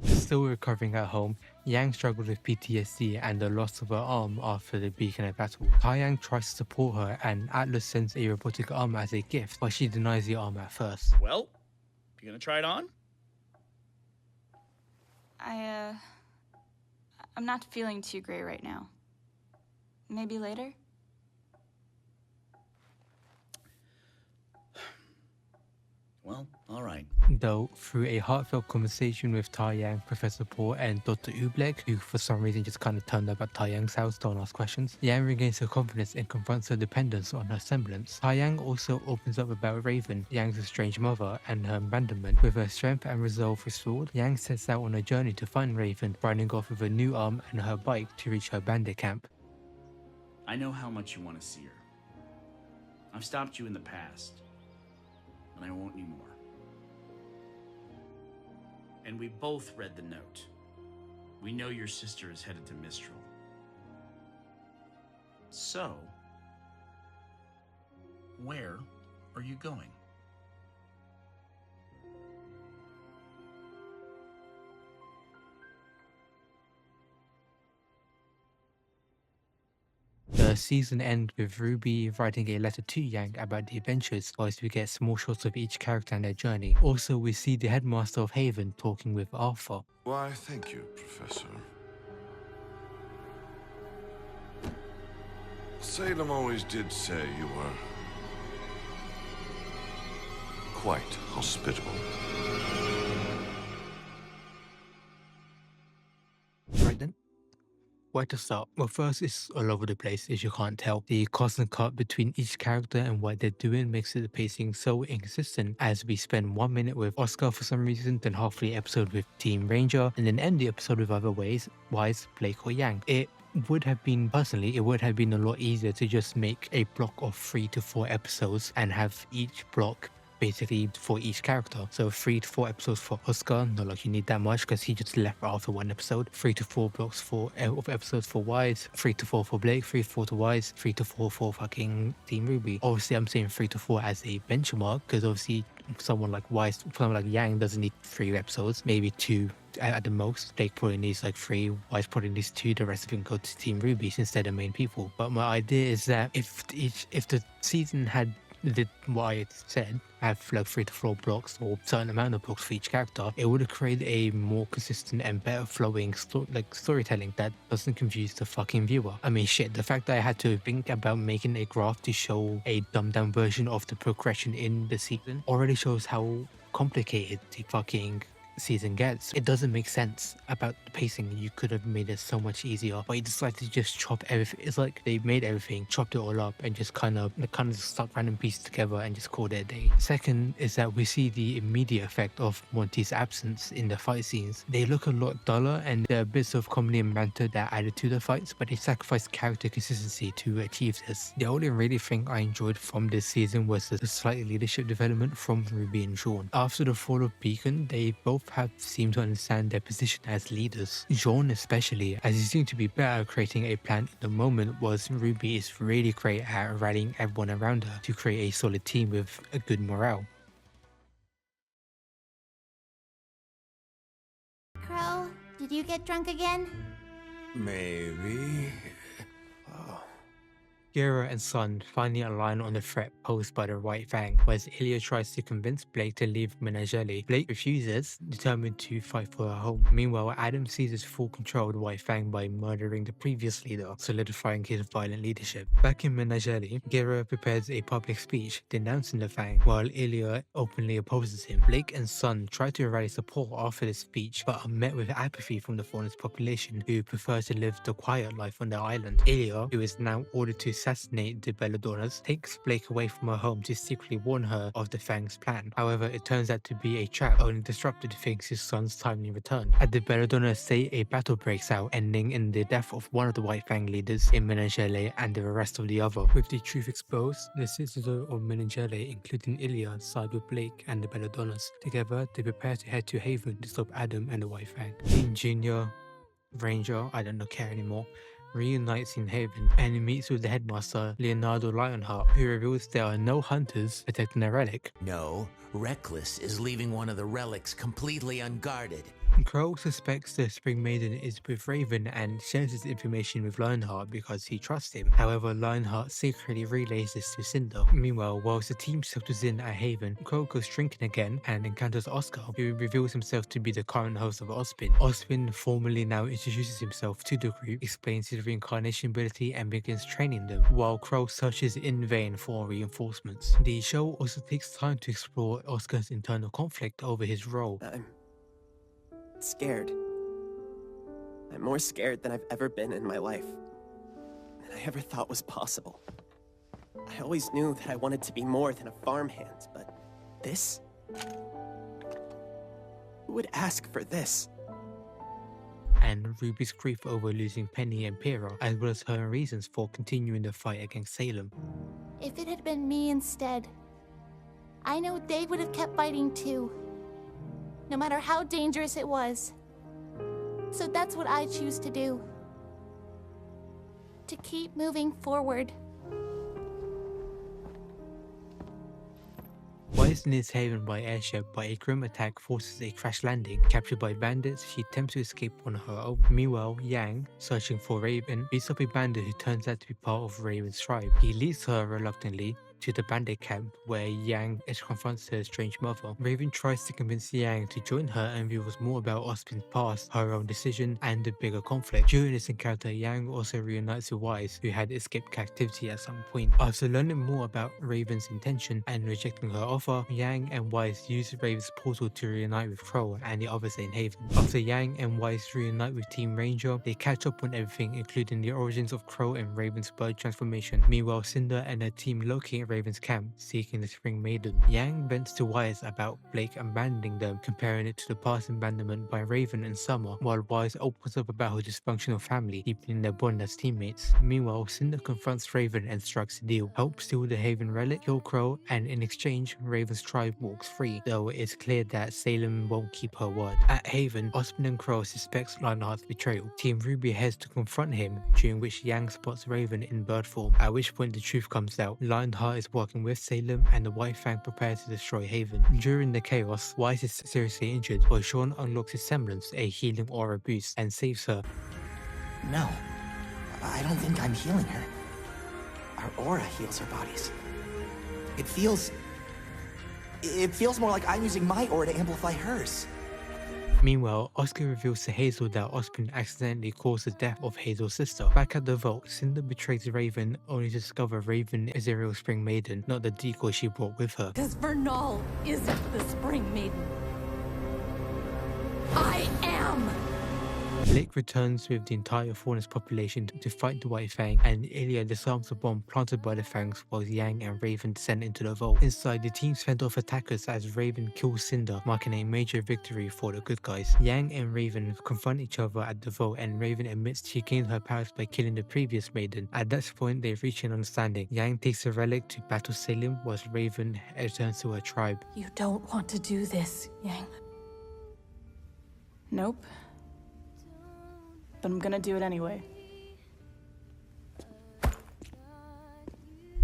Still recovering at home, Yang struggles with PTSD and the loss of her arm after the Beacon battle. Taiyang tries to support her and Atlas sends a robotic arm as a gift, but she denies the arm at first. Well, you gonna try it on? I'm not feeling too great right now. Maybe later? Well, all right. Though, through a heartfelt conversation with Taiyang, Professor Paul, and Dr. Oobleck, who for some reason just kind of turned up at Taiyang's house, don't ask questions, Yang regains her confidence and confronts her dependence on her semblance. Taiyang also opens up about Raven, Yang's estranged mother, and her abandonment. With her strength and resolve restored, Yang sets out on a journey to find Raven, riding off with a new arm and her bike to reach her bandit camp. I know how much you want to see her. I've stopped you in the past, and I won't anymore. And we both read the note. We know your sister is headed to Mistral. So, where are you going? The The season ends with Ruby writing a letter to Yang about the adventures, whilst we get small shots of each character and their journey. Also, we see the headmaster of Haven talking with Arthur. Why, thank you, Professor. Salem always did say you were quite hospitable. Right then. Where to start? Well, first, it's all over the place, as you can't tell. The constant cut between each character and what they're doing makes the pacing so inconsistent, as we spend 1 minute with Oscar for some reason, then half the episode with Team Ranger, and then end the episode with either Wise, Blake, or Yang. It would have been a lot easier to just make a block of 3 to 4 episodes and have each block basically for each character. So 3 to 4 episodes for Oscar, not like you need that much because he just left out for 1 episode. 3 to 4 blocks of episodes for Wise, 3 to 4 for Blake, 3 to 4 to Wise, 3 to 4 for fucking Team Ruby. Obviously I'm saying 3 to 4 as a benchmark because obviously someone like Yang doesn't need 3 episodes, maybe 2 at the most. Blake probably needs like 3, Wise probably needs 2, the rest of them go to Team Ruby since they're the main people. But my idea is that if the season did what I said, have like 3 to 4 blocks or a certain amount of blocks for each character, it would have created a more consistent and better flowing storytelling that doesn't confuse the fucking viewer. I mean shit, the fact that I had to think about making a graph to show a dumbed down version of the progression in the season already shows how complicated the fucking season gets. It doesn't make sense about the pacing. You could have made it so much easier, but you decided to just chop everything. It's like they made everything, chopped it all up, and just kind of just stuck random pieces together and just called it a day. Second is that we see the immediate effect of Monty's absence in the fight scenes. They look a lot duller, and there are bits of comedy and banter that added to the fights, but they sacrificed character consistency to achieve this. The only really thing I enjoyed from this season was the slight leadership development from Ruby and Jean. After the fall of Beacon, they both have seemed to understand their position as leaders. Jean especially, as he seemed to be better at creating a plan in the moment, was Ruby is really great at rallying everyone around her to create a solid team with a good morale. Crow, did you get drunk again? Maybe. Gira and Sun finally align on the threat posed by the White Fang, whereas Ilya tries to convince Blake to leave Menageli. Blake refuses, determined to fight for her home. Meanwhile, Adam seizes full control of the White Fang by murdering the previous leader, solidifying his violent leadership. Back in Menageli, Gira prepares a public speech denouncing the Fang, while Ilya openly opposes him. Blake and Sun try to rally support after the speech, but are met with apathy from the Faunus population, who prefer to live the quiet life on their island. Ilya, who is now ordered to assassinate the Belladonnas, takes Blake away from her home to secretly warn her of the Fang's plan. However, it turns out to be a trap, only disrupted thanks to his son's timely return. At the Belladonna estate, a battle breaks out, ending in the death of one of the White Fang leaders in Menageli and the arrest of the other. With the truth exposed, the citizens of Menageli, including Ilya, side with Blake and the Belladonnas. Together, they prepare to head to Haven to stop Adam and the White Fang. Dean Jr., Ranger, I don't care anymore, reunites in Haven and meets with the headmaster, Leonardo Lionheart, who reveals there are no hunters protecting the relic. No, Reckless is leaving one of the relics completely unguarded. Crow suspects the Spring Maiden is with Raven and shares this information with Lionheart because he trusts him. However, Lionheart secretly relays this to Cinder. Meanwhile, whilst the team settles in at Haven, Crow goes drinking again and encounters Oscar, who reveals himself to be the current host of Ozpin. Ozpin formally now introduces himself to the group, explains his reincarnation ability and begins training them, while Crow searches in vain for reinforcements. The show also takes time to explore Oscar's internal conflict over his role. I'm scared. I'm more scared than I've ever been in my life, than I ever thought was possible. I always knew that I wanted to be more than a farmhand, but this? Who would ask for this? And Ruby's grief over losing Penny and Pyrrha, as well as her reasons for continuing the fight against Salem. If it had been me instead, I know Dave would have kept fighting too, no matter how dangerous it was. So that's what I choose to do. To keep moving forward. Why Wise nears Haven by airship, but a grim attack forces a crash landing. Captured by bandits, she attempts to escape on her own. Meanwhile, Yang, searching for Raven, beats up a bandit who turns out to be part of Raven's tribe. He leads her reluctantly to the bandit camp where Yang confronts her estranged mother. Raven tries to convince Yang to join her and reveals more about Ozpin's past, her own decision, and the bigger conflict. During this encounter, Yang also reunites with Wise, who had escaped captivity at some point. After learning more about Raven's intention and rejecting her offer, Yang and Wise use Raven's portal to reunite with Crow and the others in Haven. After Yang and Wise reunite with Team Ranger, they catch up on everything, including the origins of Crow and Raven's bird transformation. Meanwhile, Cinder and her team locate Raven's camp, seeking the Spring Maiden. Yang vents to Wise about Blake abandoning them, comparing it to the past abandonment by Raven and Summer, while Wise opens up about her dysfunctional family, deepening their bond as teammates. Meanwhile, Cinder confronts Raven and strikes a deal: help steal the Haven relic, kill Crow, and in exchange, Raven's tribe walks free, though it's clear that Salem won't keep her word. At Haven, Ozpin and Crow suspects Lionheart's betrayal. Team Ruby heads to confront him, during which Yang spots Raven in bird form, at which point the truth comes out. Lionheart is working with Salem, and the White Fang prepares to destroy Haven. During the chaos, Wise is seriously injured, but Sean unlocks his semblance, a healing aura boost, and saves her. No, I don't think I'm healing her. Our aura heals our bodies. It feels more like I'm using my aura to amplify hers. Meanwhile, Oscar reveals to Hazel that Ozpin accidentally caused the death of Hazel's sister. Back at the vault, Cinder betrays Raven, only to discover Raven is a real Spring Maiden, not the decoy she brought with her. Because Vernal isn't the Spring Maiden. I am! Blake returns with the entire Faunus population to fight the White Fang, and Ilya disarms the bomb planted by the Fangs while Yang and Raven descend into the vault. Inside, the team fend off attackers as Raven kills Cinder, marking a major victory for the good guys. Yang and Raven confront each other at the vault, and Raven admits she gained her powers by killing the previous maiden. At that point, they reach an understanding. Yang takes the relic to battle Salem, whilst Raven returns to her tribe. You don't want to do this, Yang. Nope. But I'm gonna do it anyway.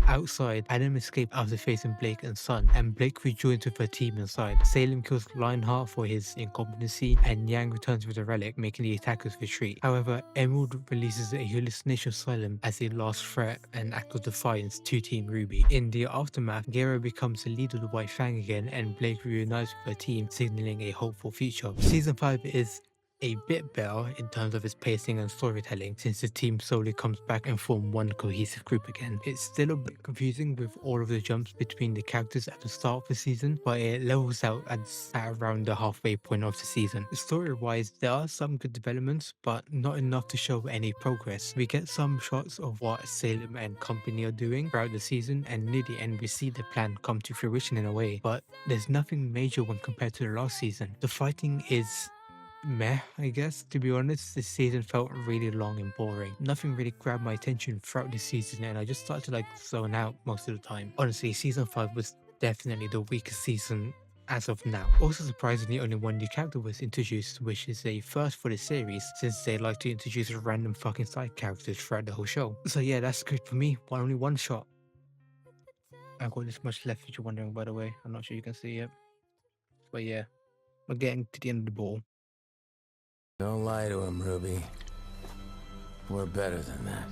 Outside, Adam escaped after facing Blake and Sun, and Blake rejoins with her team inside. Salem kills Lionheart for his incompetency, and Yang returns with the relic, making the attackers retreat. However, Emerald releases a hallucination asylum as a last threat and act of defiance to Team Ruby. In the aftermath, Gera becomes the leader of the White Fang again, and Blake reunites with her team, signaling a hopeful future. Season 5 is a bit better in terms of its pacing and storytelling, since the team slowly comes back and form one cohesive group again. It's still a bit confusing with all of the jumps between the characters at the start of the season, but it levels out at around the halfway point of the season. Story-wise, there are some good developments, but not enough to show any progress. We get some shots of what Salem and company are doing throughout the season, and near the end we see the plan come to fruition in a way, but there's nothing major when compared to the last season. The fighting is meh, I guess. To be honest, this season felt really long and boring. Nothing really grabbed my attention throughout the season, and I just started to zone out most of the time. Honestly, season 5 was definitely the weakest season as of now. Also surprisingly, only one new character was introduced, which is a first for the series, since they like to introduce random fucking side characters throughout the whole show. So yeah, that's good for me. Only one shot. I've got this much left, if you're wondering, by the way. I'm not sure you can see it. But yeah, we're getting to the end of the ball. Don't lie to him, Ruby. We're better than that.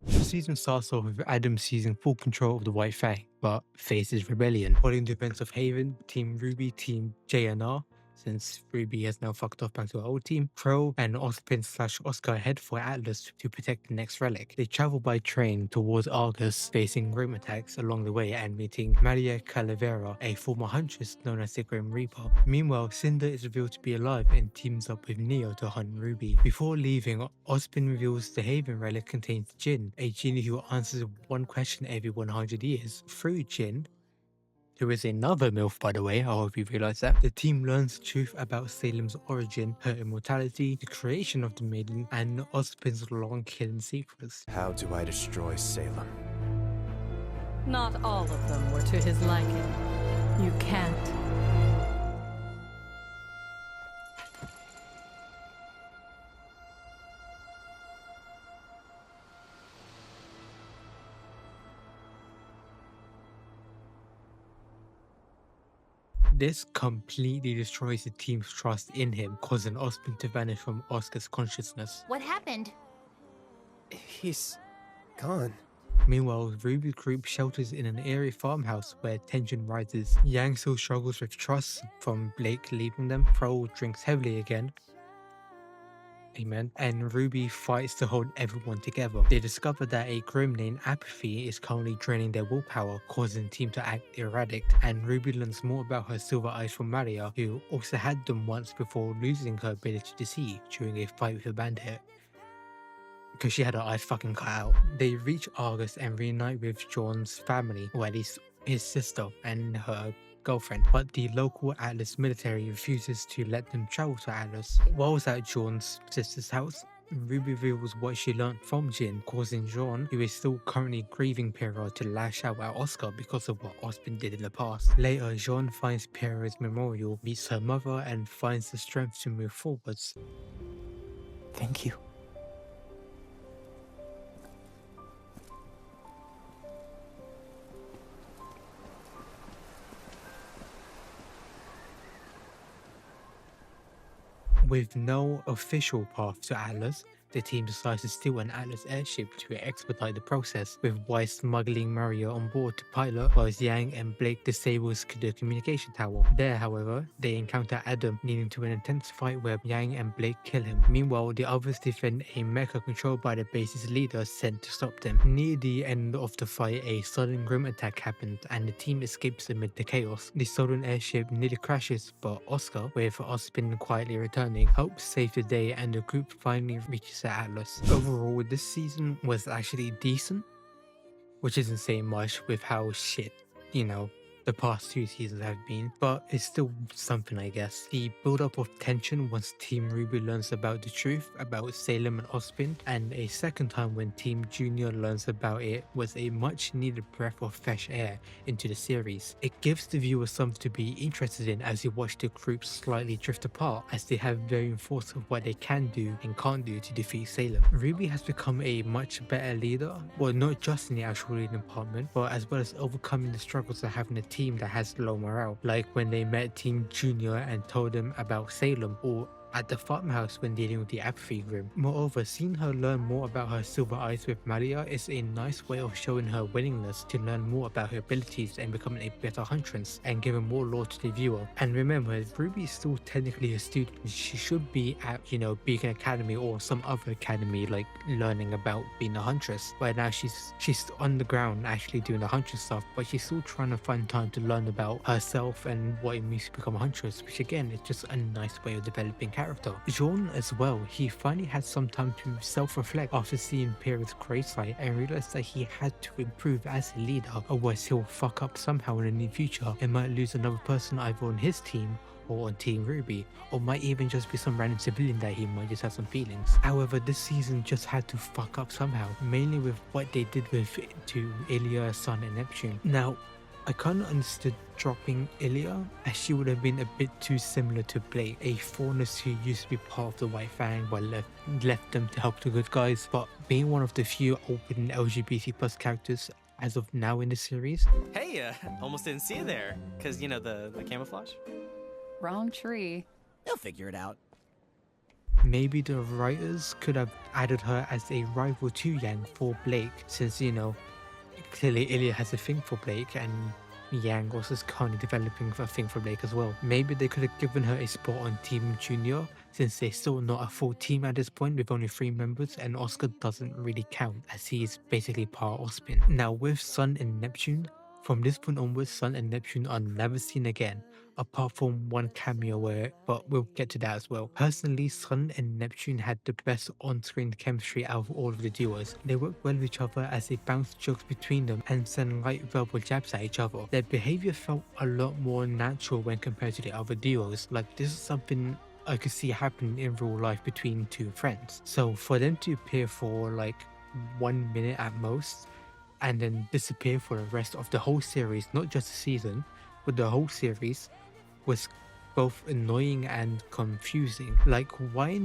The season starts off with Adam seizing full control of the White Fang, but faces rebellion. Following the events of Haven, Team Ruby, Team JNR, since Ruby has now fucked off back to her old team, Crow and Ozpin/Oscar head for Atlas to protect the next relic. They travel by train towards Argus, facing Grim attacks along the way and meeting Maria Calavera, a former huntress known as the Grim Reaper. Meanwhile, Cinder is revealed to be alive and teams up with Neo to hunt Ruby. Before leaving, Ozpin reveals the Haven relic contains Jinn, a genie who answers one question every 100 years. Through Jinn, who is another MILF by the way, I hope you realize that. The team learns the truth about Salem's origin, her immortality, the creation of the Maiden, and Ozpin's long killing secrets. How do I destroy Salem? Not all of them were to his liking. You can't. This completely destroys the team's trust in him, causing Ozpin to vanish from Oscar's consciousness. What happened? He's gone. Meanwhile, Ruby's group shelters in an eerie farmhouse where tension rises. Yang still struggles with trust from Blake leaving them. Pro drinks heavily again. Amen. And Ruby fights to hold everyone together. They discover that a grim named Apathy is currently draining their willpower, causing the team to act erratic. And Ruby learns more about her silver eyes from Maria, who also had them once before losing her ability to see during a fight with a bandit. Because she had her eyes fucking cut out. They reach Argus and reunite with John's family, or at least his sister and her girlfriend, but the local Atlas military refuses to let them travel to Atlas. While at John's sister's house, Ruby reveals what she learned from Jin, causing John, who is still currently grieving Pyrrha, to lash out at Oscar because of what Ozpin did in the past. Later, Jean finds Pyrrha's memorial, meets her mother, and finds the strength to move forwards. Thank you. With no official path to Atlas, the team decides to steal an Atlas airship to expedite the process, with Weiss smuggling Maria on board to pilot, whilst Yang and Blake disables the communication tower. There, however, they encounter Adam, leading to an intense fight where Yang and Blake kill him. Meanwhile, the others defend a mecha controlled by the base's leader sent to stop them. Near the end of the fight, a sudden grim attack happens and the team escapes amid the chaos. The stolen airship nearly crashes, but Oscar, with Ozpin quietly returning, helps save the day and the group finally reaches Atlas. Overall, this season was actually decent, which isn't saying much with how shit, the past 2 seasons have been, but it's still something, I guess. The build-up of tension once Team Ruby learns about the truth about Salem and Ozpin, and a second time when Team Junior learns about it, was a much needed breath of fresh air into the series. It gives the viewer something to be interested in as you watch the group slightly drift apart, as they have varying thoughts of what they can do and can't do to defeat Salem. Ruby has become a much better leader, well, not just in the actual leading department, but as well as overcoming the struggles of having a team that has low morale, like when they met Team Junior and told them about Salem, or at the farmhouse when dealing with the Apathy Grim. Moreover, seeing her learn more about her silver eyes with Maria is a nice way of showing her willingness to learn more about her abilities and becoming a better huntress, and giving more lore to the viewer. And remember, Ruby is still technically a student. She should be at, Beacon Academy or some other academy, like learning about being a huntress. Right now she's on the ground actually doing the huntress stuff, but she's still trying to find time to learn about herself and what it means to become a huntress, which again is just a nice way of developing character. Jean as well, he finally had some time to self-reflect after seeing Pyrrha's gravesite and realized that he had to improve as a leader, otherwise he'll fuck up somehow in the near future and might lose another person either on his team or on Team Ruby, or might even just be some random civilian that he might just have some feelings. However, this season just had to fuck up somehow, mainly with what they did to Ilya, Sun and Neptune. Now, I kind of understood dropping Ilya, as she would have been a bit too similar to Blake, a foreigner who used to be part of the White Fang but left them to help the good guys, but being one of the few open LGBT plus characters as of now in the series. Hey, almost didn't see you there, because, the camouflage? Wrong tree. They'll figure it out. Maybe the writers could have added her as a rival to Yang for Blake, since, clearly Ilya has a thing for Blake and Yang also is currently developing a thing for Blake as well. Maybe they could have given her a spot on Team Junior, since they're still not a full team at this point with only 3 members, and Oscar doesn't really count as he is basically part Ozpin. Now with Sun and Neptune, From this point onwards, Sun and Neptune are never seen again, apart from one cameo but we'll get to that as well. Personally, Sun and Neptune had the best on-screen chemistry out of all of the duos. They worked well with each other as they bounced jokes between them and sent light verbal jabs at each other. Their behavior felt a lot more natural when compared to the other duos. Like, this is something I could see happening in real life between two friends. So for them to appear for like 1 minute at most and then disappear for the rest of the whole series, not just the season, but the whole series, was both annoying and confusing. Like, why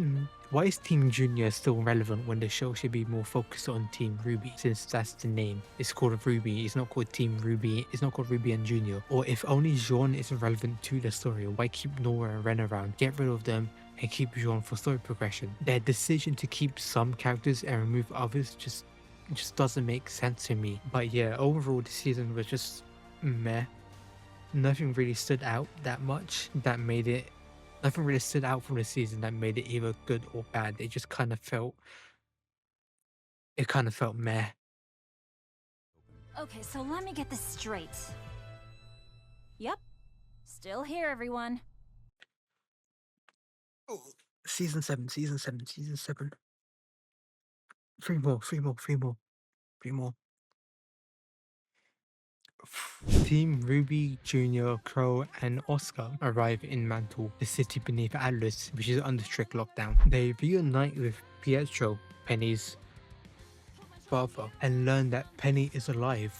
is Team Junior still relevant when the show should be more focused on Team RWBY, since that's the name? It's called RWBY, it's not called Team RWBY, it's not called RWBY and Junior. Or if only Jean is relevant to the story, why keep Nora and Ren around? Get rid of them and keep Jean for story progression. Their decision to keep some characters and remove others just doesn't make sense to me. But yeah, overall the season was just meh. Nothing really stood out that much that made it, nothing really stood out from the season that made it either good or bad. It just kind of felt meh. Okay, so let me get this straight. Yep, still here, everyone. Oh, season 7. 3 more. Team RWBY, Junior, Crow, and Oscar arrive in Mantle, the city beneath Atlas, which is under strict lockdown. They reunite with Pietro, Penny's father, and learn that Penny is alive,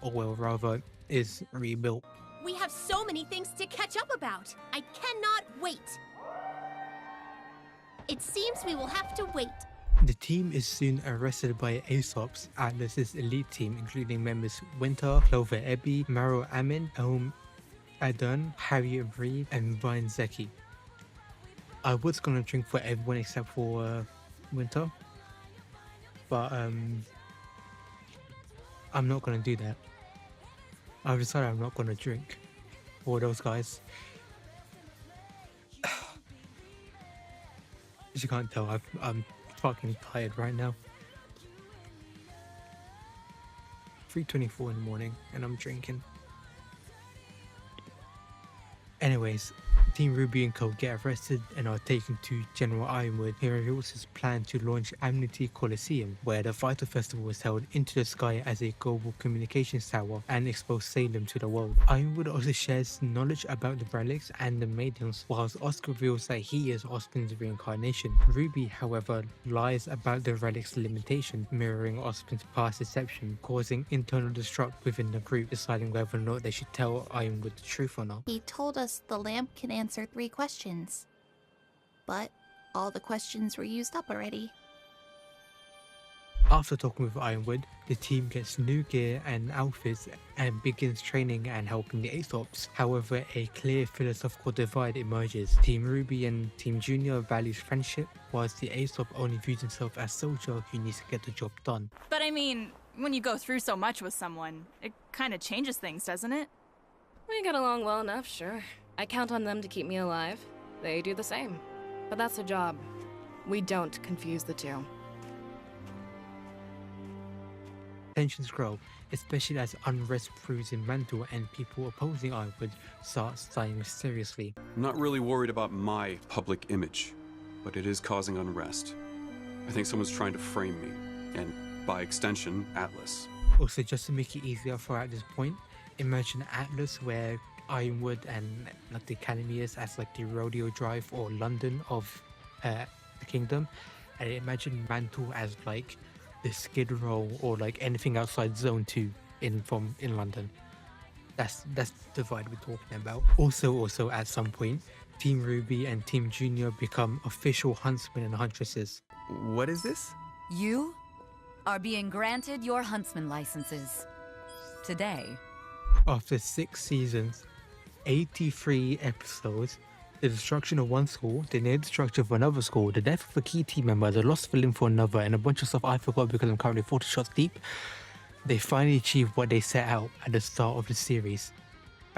or well, rather, is rebuilt. We have so many things to catch up about. I cannot wait. It seems we will have to wait. The team is soon arrested by Aesop's, Atlas's elite team, including members Winter, Clover Ebby, Maro Amin, Elm Adun, Harriet Reed, and Brian Zeki. I was gonna drink for everyone except for Winter, but I'm not gonna do that. I've decided I'm not gonna drink for those guys. As you can't tell, I'm fucking tired right now. 3:24 in the morning and I'm drinking. Anyways, Team RWBY and Co get arrested and are taken to General Ironwood. He reveals his plan to launch Amity Coliseum, where the Vital Festival was held, into the sky as a global communications tower and expose Salem to the world. Ironwood also shares knowledge about the relics and the maidens, whilst Oscar reveals that he is Ozpin's reincarnation. RWBY, however, lies about the relics' limitation, mirroring Ozpin's past deception, causing internal destruct within the group, deciding whether or not they should tell Ironwood the truth or not. He told us the lamp can answer 3 questions, but all the questions were used up already. After talking with Ironwood, the team gets new gear and outfits and begins training and helping the Aesops. However, a clear philosophical divide emerges. Team RWBY and Team Junior values friendship, whilst the Aesop only views himself as soldier who needs to get the job done. But I mean, when you go through so much with someone, it kind of changes things, doesn't it? We get along well enough, sure. I count on them to keep me alive. They do the same. But that's their job. We don't confuse the two. Tensions grow, especially as unrest brews in Mantle and people opposing Ironwood start dying mysteriously. I'm not really worried about my public image, but it is causing unrest. I think someone's trying to frame me, and by extension, Atlas. Also, just to make it easier for at this point, imagine Atlas where Ironwood and like the Academy is as like the rodeo drive or London of the kingdom, and imagine Mantle as like the Skid Row or like anything outside Zone 2 in London. That's the divide we're talking about. Also at some point, Team RWBY and Team Junior become official huntsmen and huntresses. What is this? You are being granted your huntsman licenses today. After 6 seasons, 83 episodes, the destruction of one school, the near destruction of another school, the death of a key team member, the lost villain for another, and a bunch of stuff I forgot because I'm currently 40 shots deep, they finally achieved what they set out at the start of the series.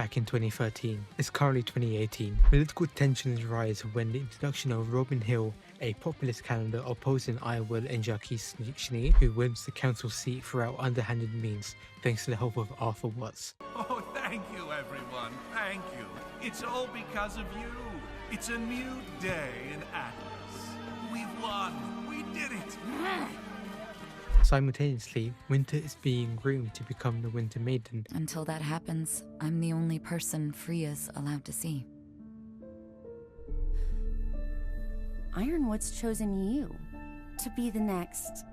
back in 2013. It's currently 2018. Political tensions rise when the introduction of Robin Hill, a populist calendar opposing Ironwood and Jackie Schnee, who wins the council seat throughout underhanded means, thanks to the help of Arthur Watts. Oh, thank you, everyone. Thank you. It's all because of you. It's a new day in Atlas. We've won. We did it. Simultaneously, Winter is being groomed to become the Winter Maiden. Until that happens, I'm the only person Freya's allowed to see. Ironwood's chosen you to be the next...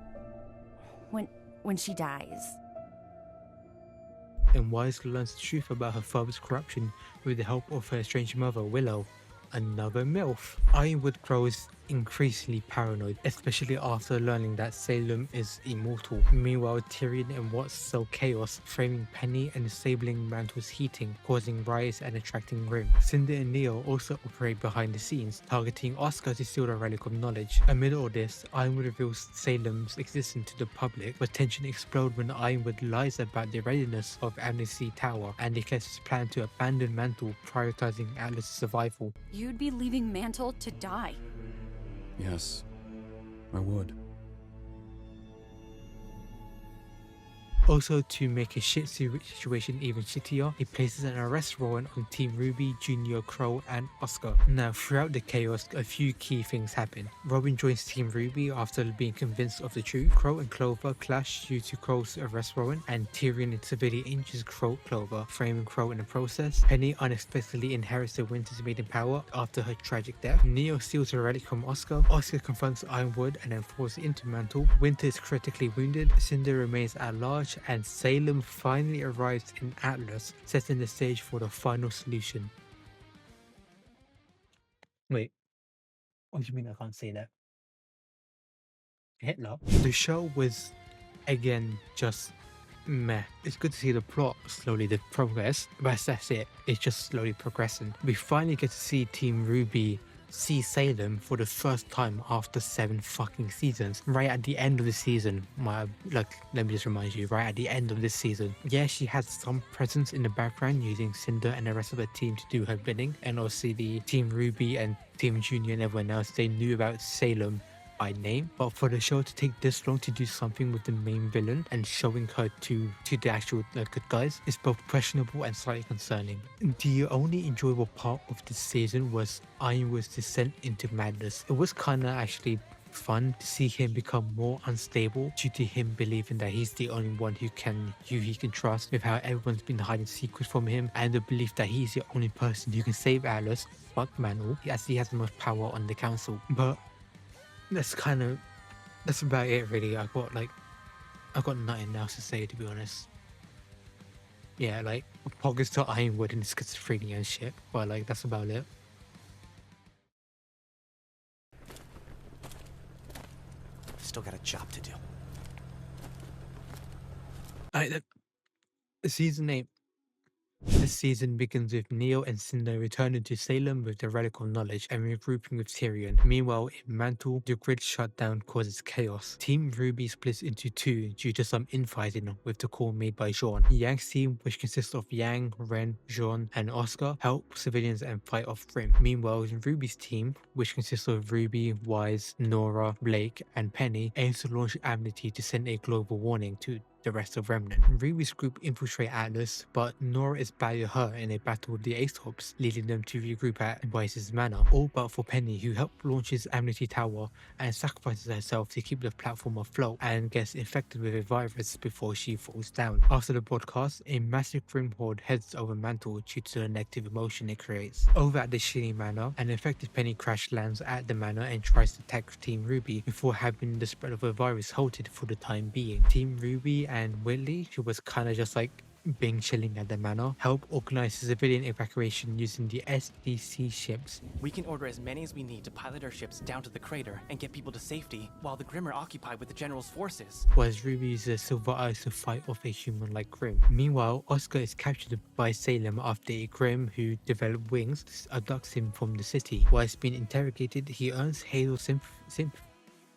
when she dies. And wisely learns the truth about her father's corruption with the help of her estranged mother, Willow. Another MILF. Ironwood grows increasingly paranoid, especially after learning that Salem is immortal. Meanwhile, Tyrion and Watts sow chaos, framing Penny and disabling Mantle's heating, causing riots and attracting Grimm. Cinder and Neo also operate behind the scenes, targeting Oscar to steal the Relic of Knowledge. Amid all this, Ironwood reveals Salem's existence to the public, but tension explodes when Ironwood lies about the readiness of Amnesty Tower and declares his plan to abandon Mantle, prioritizing Atlas' survival. You'd be leaving Mantle to die. Yes, I would. Also, to make a shit situation even shittier, he places an arrest warrant on Team Ruby, Junior, Crow, and Oscar. Now, throughout the chaos, a few key things happen. Robin joins Team Ruby after being convinced of the truth. Crow and Clover clash due to Crow's arrest warrant, and Tyrion severely injures Clover, framing Crow in the process. Penny unexpectedly inherits the Winter's Maiden power after her tragic death. Neo steals a relic from Oscar. Oscar confronts Ironwood and then falls into Mantle. Winter is critically wounded. Cinder remains at large, and Salem finally arrives in Atlas, setting the stage for the final solution. Wait, what do you mean I can't say that? Hitler? The show was, again, just meh. It's good to see the plot slowly progress, but that's it. It's just slowly progressing. We finally get to see Team Ruby see Salem for the first time after 7 fucking seasons. Right at the end of the season, let me just remind you, right at the end of this season, yeah, she had some presence in the background using Cinder and the rest of the team to do her bidding, and obviously the Team Ruby and Team Junior and everyone else, they knew about Salem by name, but for the show to take this long to do something with the main villain and showing her to the actual good guys is both questionable and slightly concerning. The only enjoyable part of this season was Ironwood's descent into madness. It was kinda actually fun to see him become more unstable due to him believing that he's the only one who he can trust, with how everyone's been hiding secrets from him, and the belief that he's the only person who can save Atlas, fuck Mantle, as he has the most power on the council. But that's about it really. I've got nothing else to say, to be honest. Yeah, like poggers to Ironwood and schizophrenia and shit, but like that's about it. Still got a job to do. Alright, season 8. This season begins with Neo and Cinder returning to Salem with the Relic of Knowledge and regrouping with Tyrion. Meanwhile, in Mantle, the grid shutdown causes chaos. Team Ruby splits into 2 due to some infighting with the call made by Jean. Yang's team, which consists of Yang, Ren, Jean, and Oscar, help civilians and fight off Grimm. Meanwhile, Ruby's team, which consists of Ruby, Wise, Nora, Blake, and Penny, aims to launch Amnesty to send a global warning to the rest of Remnant. Ruby's group infiltrate Atlas, but Nora is badly hurt in a battle with the Aesopes, leading them to regroup at Wise's manor, all but for Penny, who helped launches Amnesty Tower and sacrifices herself to keep the platform afloat and gets infected with a virus before she falls down. After the broadcast, a massive Grimm horde heads over Mantle due to the negative emotion it creates. Over at the Shiny Manor, an infected Penny crash lands at the manor and tries to attack Team Ruby before having the spread of the virus halted for the time being. Team Ruby and Whitley, who was kinda just like being chilling at the manor, help organize civilian evacuation using the SDC ships. We can order as many as we need to pilot our ships down to the crater and get people to safety while the Grimm are occupied with the General's forces. Whereas Ruby uses Silver Eyes to fight off a human like Grimm. Meanwhile, Oscar is captured by Salem after a Grimm who developed wings abducts him from the city. Whilst being interrogated, he earns Hazel's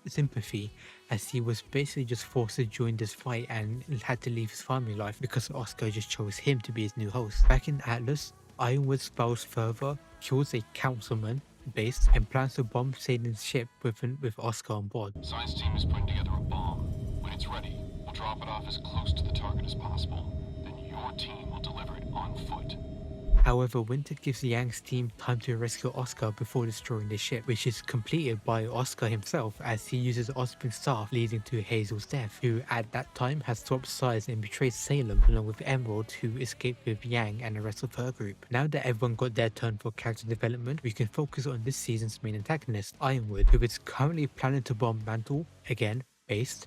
sympathy, as he was basically just forced to join this fight and had to leave his family life because Oscar just chose him to be his new host. Back in Atlas, Ironwood spells further, kills a councilman base, and plans to bomb Satan's ship with Oscar on board. Science team is putting together a bomb. When it's ready, we'll drop it off as close to the target as possible. Then your team will deliver it on foot. However, Winter gives Yang's team time to rescue Oscar before destroying the ship, which is completed by Oscar himself as he uses Osborn's staff, leading to Hazel's death, who at that time has swapped sides and betrayed Salem along with Emerald, who escaped with Yang and the rest of her group. Now that everyone got their turn for character development, we can focus on this season's main antagonist, Ironwood, who is currently planning to bomb Mantle again,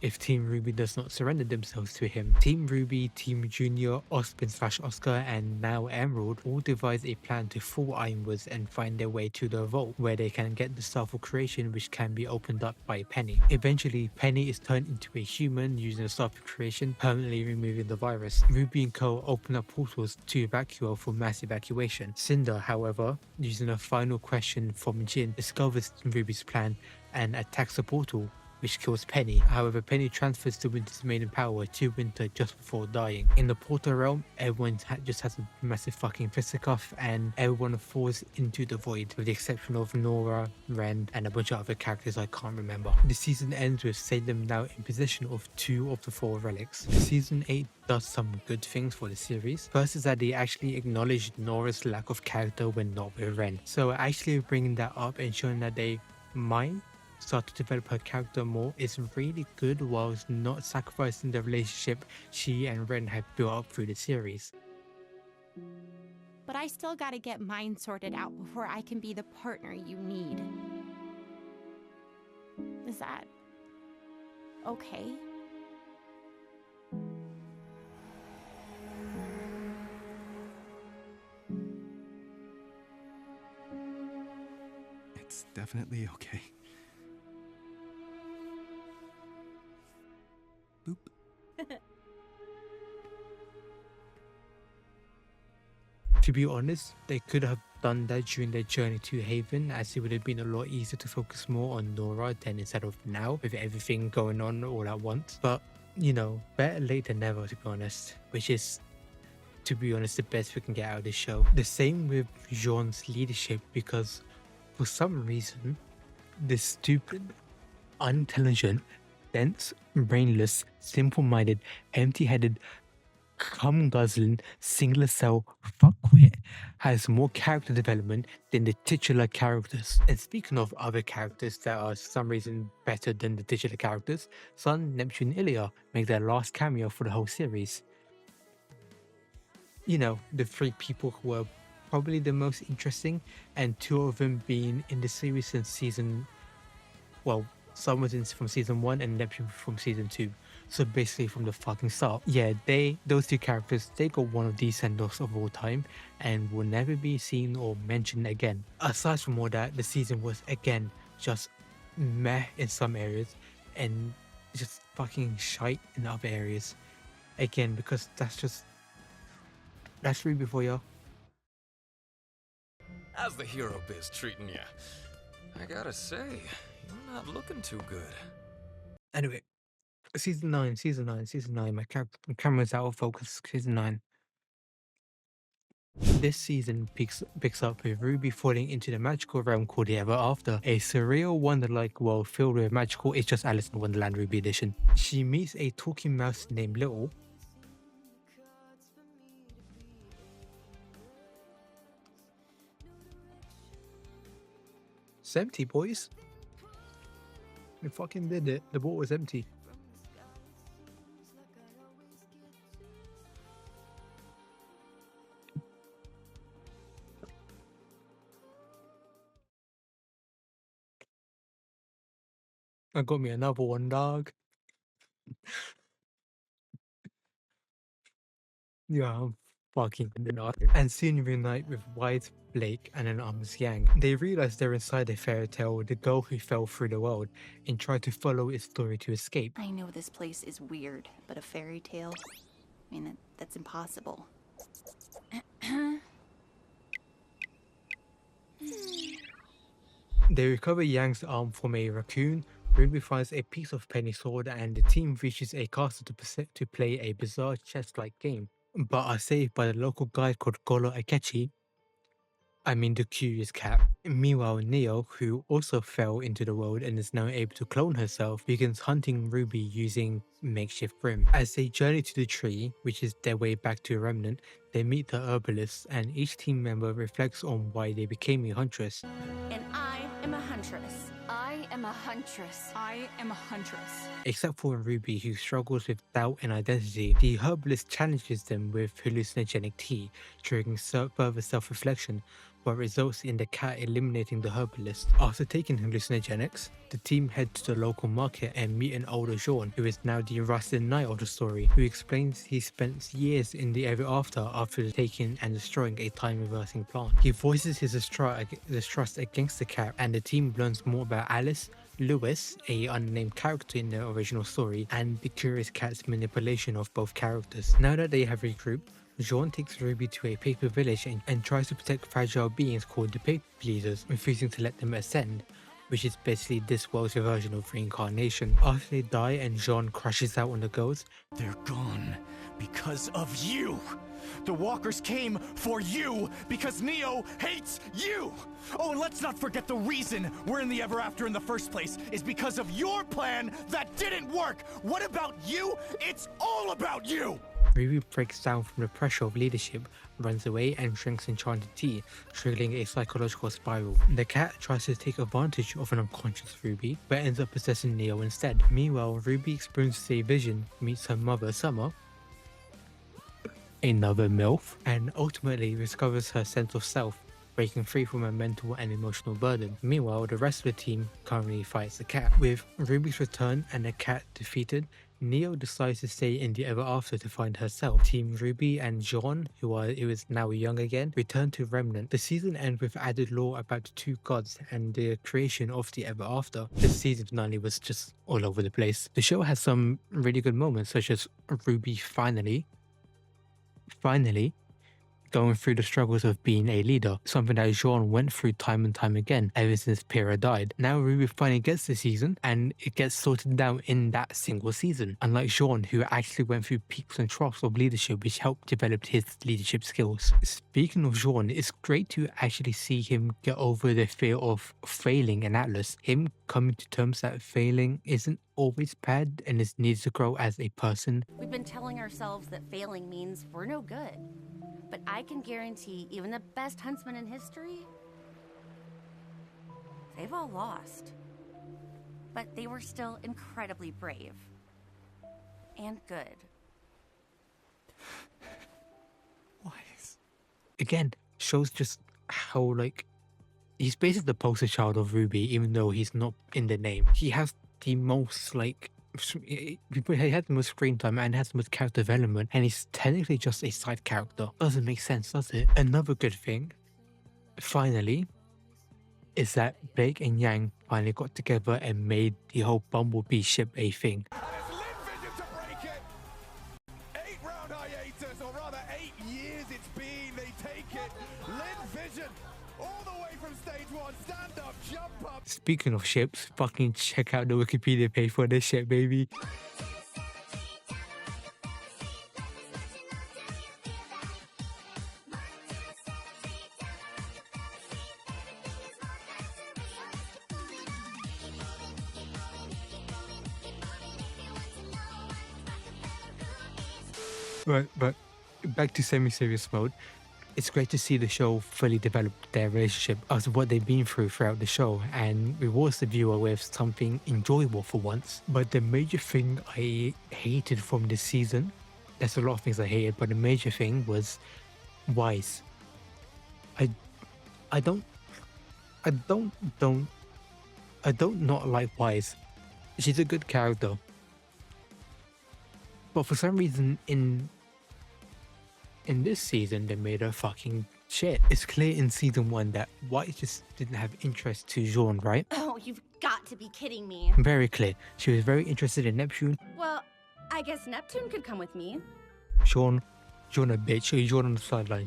if Team Ruby does not surrender themselves to him. Team Ruby, Team Junior, Oscar, and now Emerald all devise a plan to fool Ironwoods and find their way to the vault, where they can get the Staff of Creation, which can be opened up by Penny. Eventually, Penny is turned into a human using the Staff of Creation, permanently removing the virus. Ruby and Co open up portals to evacuate for mass evacuation. Cinder, however, using a final question from Jin, discovers Ruby's plan and attacks the portal, which kills Penny. However, Penny transfers the Winter's maiden power to Winter just before dying. In the Portal realm, everyone just has a massive fucking fisticuff and everyone falls into the void, with the exception of Nora, Ren, and a bunch of other characters I can't remember. The season ends with Salem now in possession of 2 of the 4 relics. Season 8 does some good things for the series. First is that they actually acknowledged Nora's lack of character when not with Ren. So actually bringing that up and showing that they might start to develop her character more is really good, whilst not sacrificing the relationship she and Ren have built up through the series. But I still gotta get mine sorted out before I can be the partner you need. Is that okay? It's definitely okay. Boop. To be honest, they could have done that during their journey to Haven, as it would have been a lot easier to focus more on Nora than instead of now, with everything going on all at once. But, you know, better late than never, to be honest, which is, to be honest, the best we can get out of this show. The same with Jean's leadership, because for some reason, this stupid, unintelligent, dense, brainless, simple-minded, empty-headed, cum-guzzling, singular-cell fuckwit has more character development than the titular characters. And speaking of other characters that are for some reason better than the titular characters, Sun, Neptune, and Ilya make their last cameo for the whole series. You know, the 3 people who were probably the most interesting, and 2 of them being in the series since season, well, Sun was in from season 1 and Neptune from season 2. So basically from the fucking start. Yeah, those 2 characters, they got one of the send-offs of all time and will never be seen or mentioned again. Aside from all that, the season was again just meh in some areas and just fucking shite in other areas. Again, because that's Ruby for y'all. How's the hero biz treating you? I gotta say, you're not looking too good. Anyway, season 9. My camera's out of focus. Season 9. This season picks up with Ruby falling into the magical realm called the Ever After, a surreal, wonder-like world filled with magical It's Just Alice in Wonderland Ruby edition. She meets a talking mouse named Little. It's empty, boys. We fucking did it. The boat was empty. I got me another one, dog. Yeah, I'm fucking not. And soon reunite with White, Blake, and Anonymous Yang. They realize they're inside a fairy tale, the girl who fell through the world, and try to follow its story to escape. I know this place is weird, but a fairy tale? I mean, that's impossible. They recover Yang's arm from a raccoon, Ruby finds a piece of penny sword and the team reaches a castle to play a bizarre chess-like game, but are saved by the local guide called Golo Akechi. I mean the Curious Cat. Meanwhile, Neo, who also fell into the world and is now able to clone herself, begins hunting Ruby using makeshift Grim. As they journey to the tree, which is their way back to Remnant, they meet the Herbalists and each team member reflects on why they became a huntress. And I am a huntress. I am a huntress. I am a huntress. Except for Ruby, who struggles with doubt and identity, the Herbalist challenges them with hallucinogenic tea, triggering further self-reflection, but results in the cat eliminating the Herbalist. After taking hallucinogenics, the team head to the local market and meet an older Jean, who is now the rusted knight of the story, who explains he spent years in the ever after taking and destroying a time-reversing plant. He voices his distrust against the cat, and the team learns more about Alice, Lewis, a unnamed character in the original story, and the Curious Cat's manipulation of both characters. Now that they have regrouped, Jean takes Ruby to a paper village and tries to protect fragile beings called the Paper Pleasers, refusing to let them ascend, which is basically this world's version of reincarnation. After they die and Jean crashes out on the girls, they're gone because of you! The walkers came for you because Neo hates you! Oh, and let's not forget the reason we're in the Ever After in the first place is because of your plan that didn't work! What about you? It's all about you! Ruby breaks down from the pressure of leadership, runs away and drinks enchanted tea, triggering a psychological spiral. The cat tries to take advantage of an unconscious Ruby, but ends up possessing Neo instead. Meanwhile, Ruby experiences a vision, meets her mother Summer, another MILF, and ultimately discovers her sense of self, breaking free from a mental and emotional burden. Meanwhile, the rest of the team currently fights the cat. With Ruby's return and the cat defeated, Neo decides to stay in the Ever After to find herself. Team Ruby and Jean, who is now young again, return to Remnant. The season ends with added lore about the two gods and the creation of the Ever After. The season finale was just all over the place. The show has some really good moments, such as Ruby finally going through the struggles of being a leader, something that Jean went through time and time again ever since Pyrrha died. Now Ruby finally gets the season and it gets sorted down in that single season, unlike Jean, who actually went through peaks and troughs of leadership which helped develop his leadership skills. Speaking of Jean, it's great to actually see him get over the fear of failing in Atlas, him coming to terms that failing isn't always bad and is needed to grow as a person. We've been telling ourselves that failing means we're no good. But I can guarantee even the best huntsmen in history, they've all lost. But they were still incredibly brave. And good. Wise. Again, shows just how, he's basically the poster child of Ruby, even though he's not in the name. He has the most, he had the most screen time and has the most character development, and he's technically just a side character. Doesn't make sense, does it? Another good thing, finally, is that Blake and Yang finally got together and made the whole Bumblebee ship a thing. And it's Lin Vision to break it! 8-round hiatus, or rather 8 years it's been, they take it. Lin Vision, all the way from stage 1, stand up, jump up. Speaking of ships, fucking check out the Wikipedia page for this ship, baby. But back to semi-serious mode. It's great to see the show fully develop their relationship as what they've been through throughout the show and rewards the viewer with something enjoyable for once. But the major thing I hated from this season, there's a lot of things I hated, but the major thing was Wise. I don't not like Wise. She's a good character. But for some reason in this season, they made her fucking shit. It's clear in season 1 that White just didn't have interest to Jean, right? Oh, you've got to be kidding me. Very clear. She was very interested in Neptune. Well, I guess Neptune could come with me. Jean Jean a bitch. Or Jean on the sideline.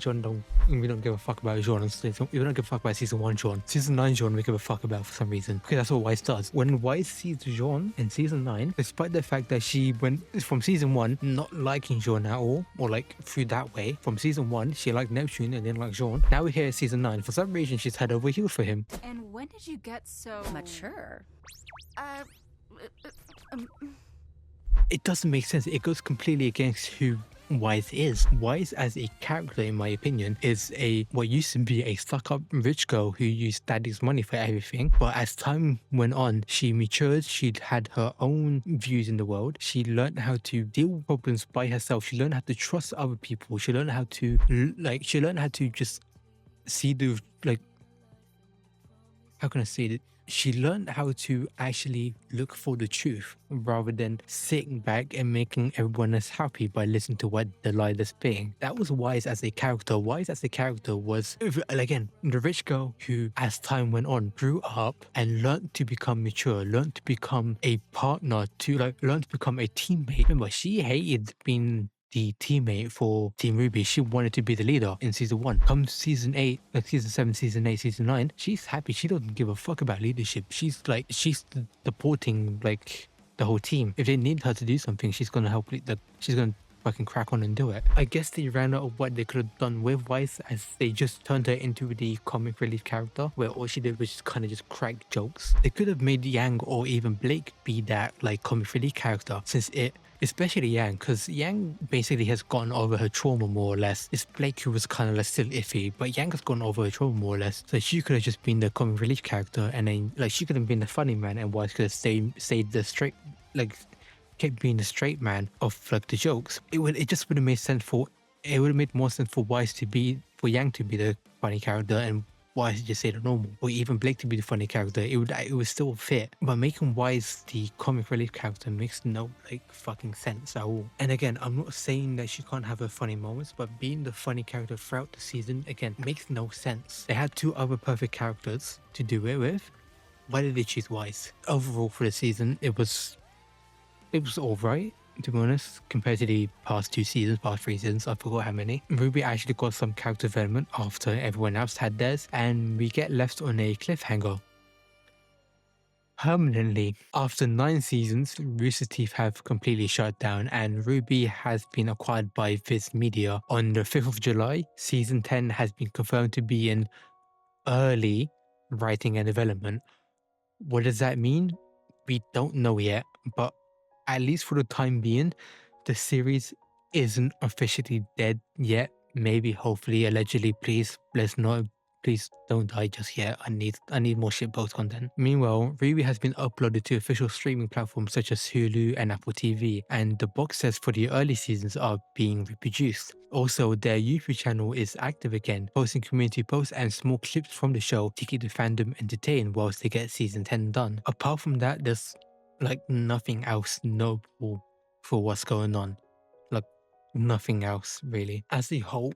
We don't give a fuck about Jean on season. We don't give a fuck about season 1 Jean. Season 9 Jean we give a fuck about for some reason. Okay, that's what Weiss does. When Weiss sees Jean in season 9, despite the fact that she went from season 1 not liking Jean at all, or like through that way, from season 1 she liked Neptune and didn't like Jean. Now we're here at season 9. For some reason she's head over heels for him. And when did you get so mature? It doesn't make sense. It goes completely against who Weiss is. Weiss as a character, in my opinion, is what used to be a stuck-up rich girl who used daddy's money for everything. But as time went on, she matured. She'd had her own views in the world. She learned how to deal with problems by herself. She learned how to trust other people. She learned how to just see the, like, how can I say it? She learned how to actually look for the truth rather than sitting back and making everyone else happy by listening to what the lie is saying. That was Weiss as a character. Weiss as a character was, again, the rich girl who, as time went on, grew up and learned to become mature, learned to become a partner, learned to become a teammate. Remember, she hated being the teammate for Team Ruby. She wanted to be the leader in season 1. Come season 8, like season 7, season 8, season 9, she's happy. She doesn't give a fuck about leadership. She's supporting like the whole team. If they need her to do something, she's gonna help. She's gonna fucking crack on and do it. I guess they ran out of what they could have done with Weiss, as they just turned her into the comic relief character, where all she did was just kind of just crack jokes. They could have made Yang or even Blake be that like comic relief character, especially Yang, because Yang basically has gotten over her trauma more or less. It's Blake who was kind of like still iffy, but Yang has gotten over her trauma more or less. So she could have just been the comic relief character, and then like she could have been the funny man, and Weiss could have stayed the straight, like kept being the straight man of like the jokes. It just would have made sense for more sense for Yang to be the funny character and Weiss just say the normal, or even Blake to be the funny character. It would still fit, but making Weiss the comic relief character makes no like fucking sense at all. And again, I'm not saying that she can't have her funny moments, but being the funny character throughout the season again makes no sense. They had 2 other perfect characters to do it with. Why did they choose Weiss? Overall for the season, it was alright, to be honest, compared to the past 3 seasons. I forgot how many. Ruby actually got some character development after everyone else had theirs, and we get left on a cliffhanger. Permanently, after 9 seasons, Rooster Teeth have completely shut down, and Ruby has been acquired by Viz Media on the 5th of July. Season 10 has been confirmed to be in early writing and development. What does that mean? We don't know yet, but at least for the time being, the series isn't officially dead yet. Maybe, hopefully, allegedly. Please don't die just yet. I need more shitpost content. Meanwhile, Ruby has been uploaded to official streaming platforms such as Hulu and Apple TV, and the box sets for the early seasons are being reproduced. Also, their YouTube channel is active again, posting community posts and small clips from the show to keep the fandom entertained whilst they get season 10 done. Apart from that, there's like nothing else notable for what's going on. Like nothing else really. As a whole,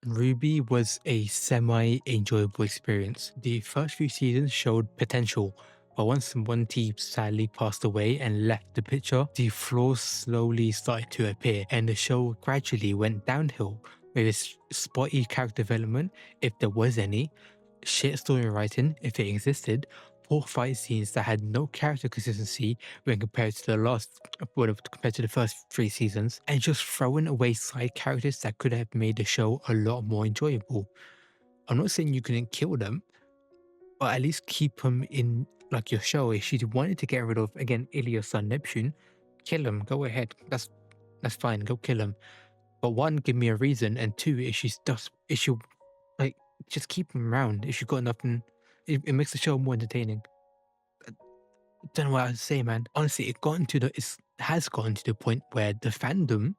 Ruby was a semi-enjoyable experience. The first few seasons showed potential, but once Monty sadly passed away and left the picture, the flaws slowly started to appear, and the show gradually went downhill with its spotty character development, if there was any, shit story writing, if it existed, poor fight scenes that had no character consistency when compared to the first 3 seasons, and just throwing away side characters that could have made the show a lot more enjoyable. I'm not saying you couldn't kill them, but at least keep them in like your show. If you wanted to get rid of again Ilios son Neptune, kill him. Go ahead. That's fine. Go kill him. But 1, give me a reason, and 2, just keep him around. If you got nothing. It makes the show more entertaining. I don't know what to say, man. Honestly, it has gotten to the point where the fandom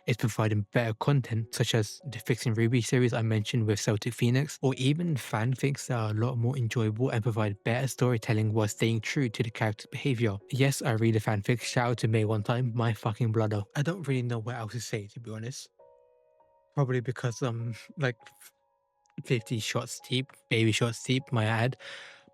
is providing better content, such as the Fixing Ruby series I mentioned with Celtic Phoenix, or even fanfics that are a lot more enjoyable and provide better storytelling while staying true to the character's behavior. Yes, I read a fanfic. Shout out to May one time, my fucking brother. I don't really know what else to say, to be honest. Probably because I'm like 50 shots deep, baby shots deep, my ad,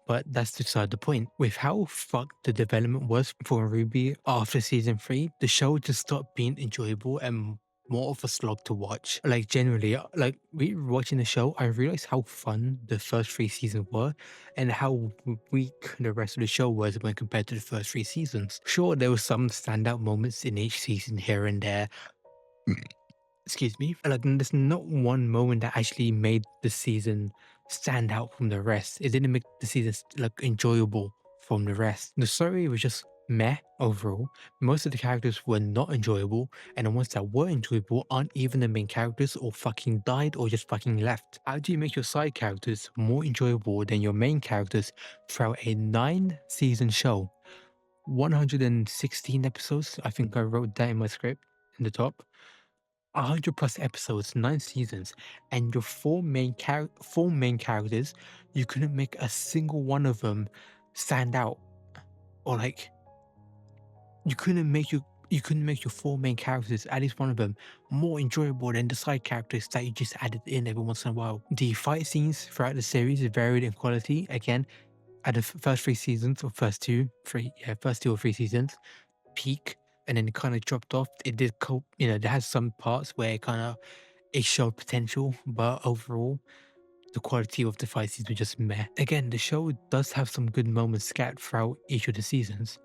but that's beside the point. With how fucked the development was for Ruby after season 3, the show just stopped being enjoyable and more of a slog to watch. Like generally, like watching the show, I realized how fun the first 3 seasons were and how weak the rest of the show was when compared to the first 3 seasons. Sure, there were some standout moments in each season here and there. Excuse me. Like there's not one moment that actually made the season stand out from the rest. It didn't make the season like enjoyable from the rest. The story was just meh overall. Most of the characters were not enjoyable, and the ones that were enjoyable aren't even the main characters or fucking died or just fucking left. How do you make your side characters more enjoyable than your main characters throughout a 9-season show? 116 episodes, I think I wrote that in my script in the top. 100+ episodes, 9 seasons, and your four main characters, you couldn't make a single one of them stand out, or like you couldn't make your 4 main characters, at least one of them, more enjoyable than the side characters that you just added in every once in a while. The fight scenes throughout the series varied in quality. Again, at the first 3 seasons, or first two or three seasons, peak. And then it kind of dropped off. It did cope, there has some parts where it showed potential, but overall, the quality of the fight scenes were just meh. Again, the show does have some good moments scattered throughout each of the seasons.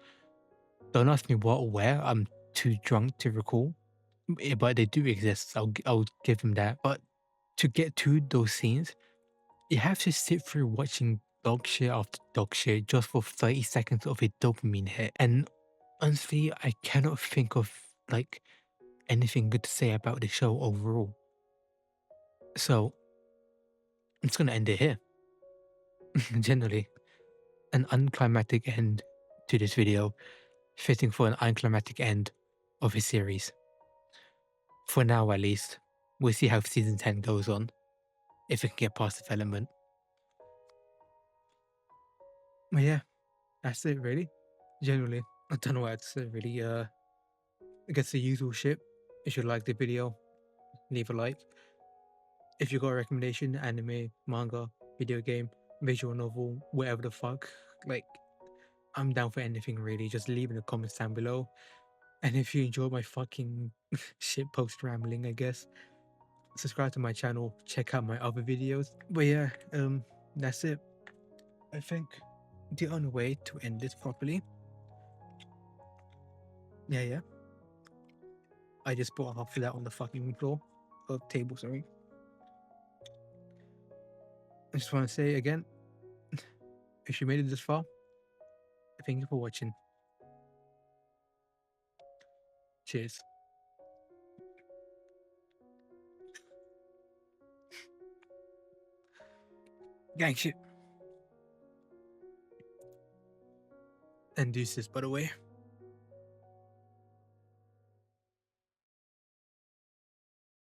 Don't ask me what or where, I'm too drunk to recall, but they do exist, I'll give them that. But to get to those scenes, you have to sit through watching dog shit after dog shit just for 30 seconds of a dopamine hit. And honestly, I cannot think of like anything good to say about the show overall. So I'm just gonna end it here. Generally, an unclimactic end to this video, fitting for an unclimactic end of a series. For now, at least. We'll see how season 10 goes on, if it can get past development. But yeah, that's it really. Generally, I don't know what to say really. I guess the usual shit. If you like the video, leave a like. If you got a recommendation, anime, manga, video game, visual novel, whatever the fuck, like, I'm down for anything really. Just leave in the comments down below. And if you enjoy my fucking shit post rambling, I guess, subscribe to my channel, check out my other videos. But yeah, that's it. I think the only way to end this properly. Yeah. I just put half of that on the fucking floor. Table, sorry. I just want to say again, if you made it this far, thank you for watching. Cheers. Gang shit. And deuces, by the way.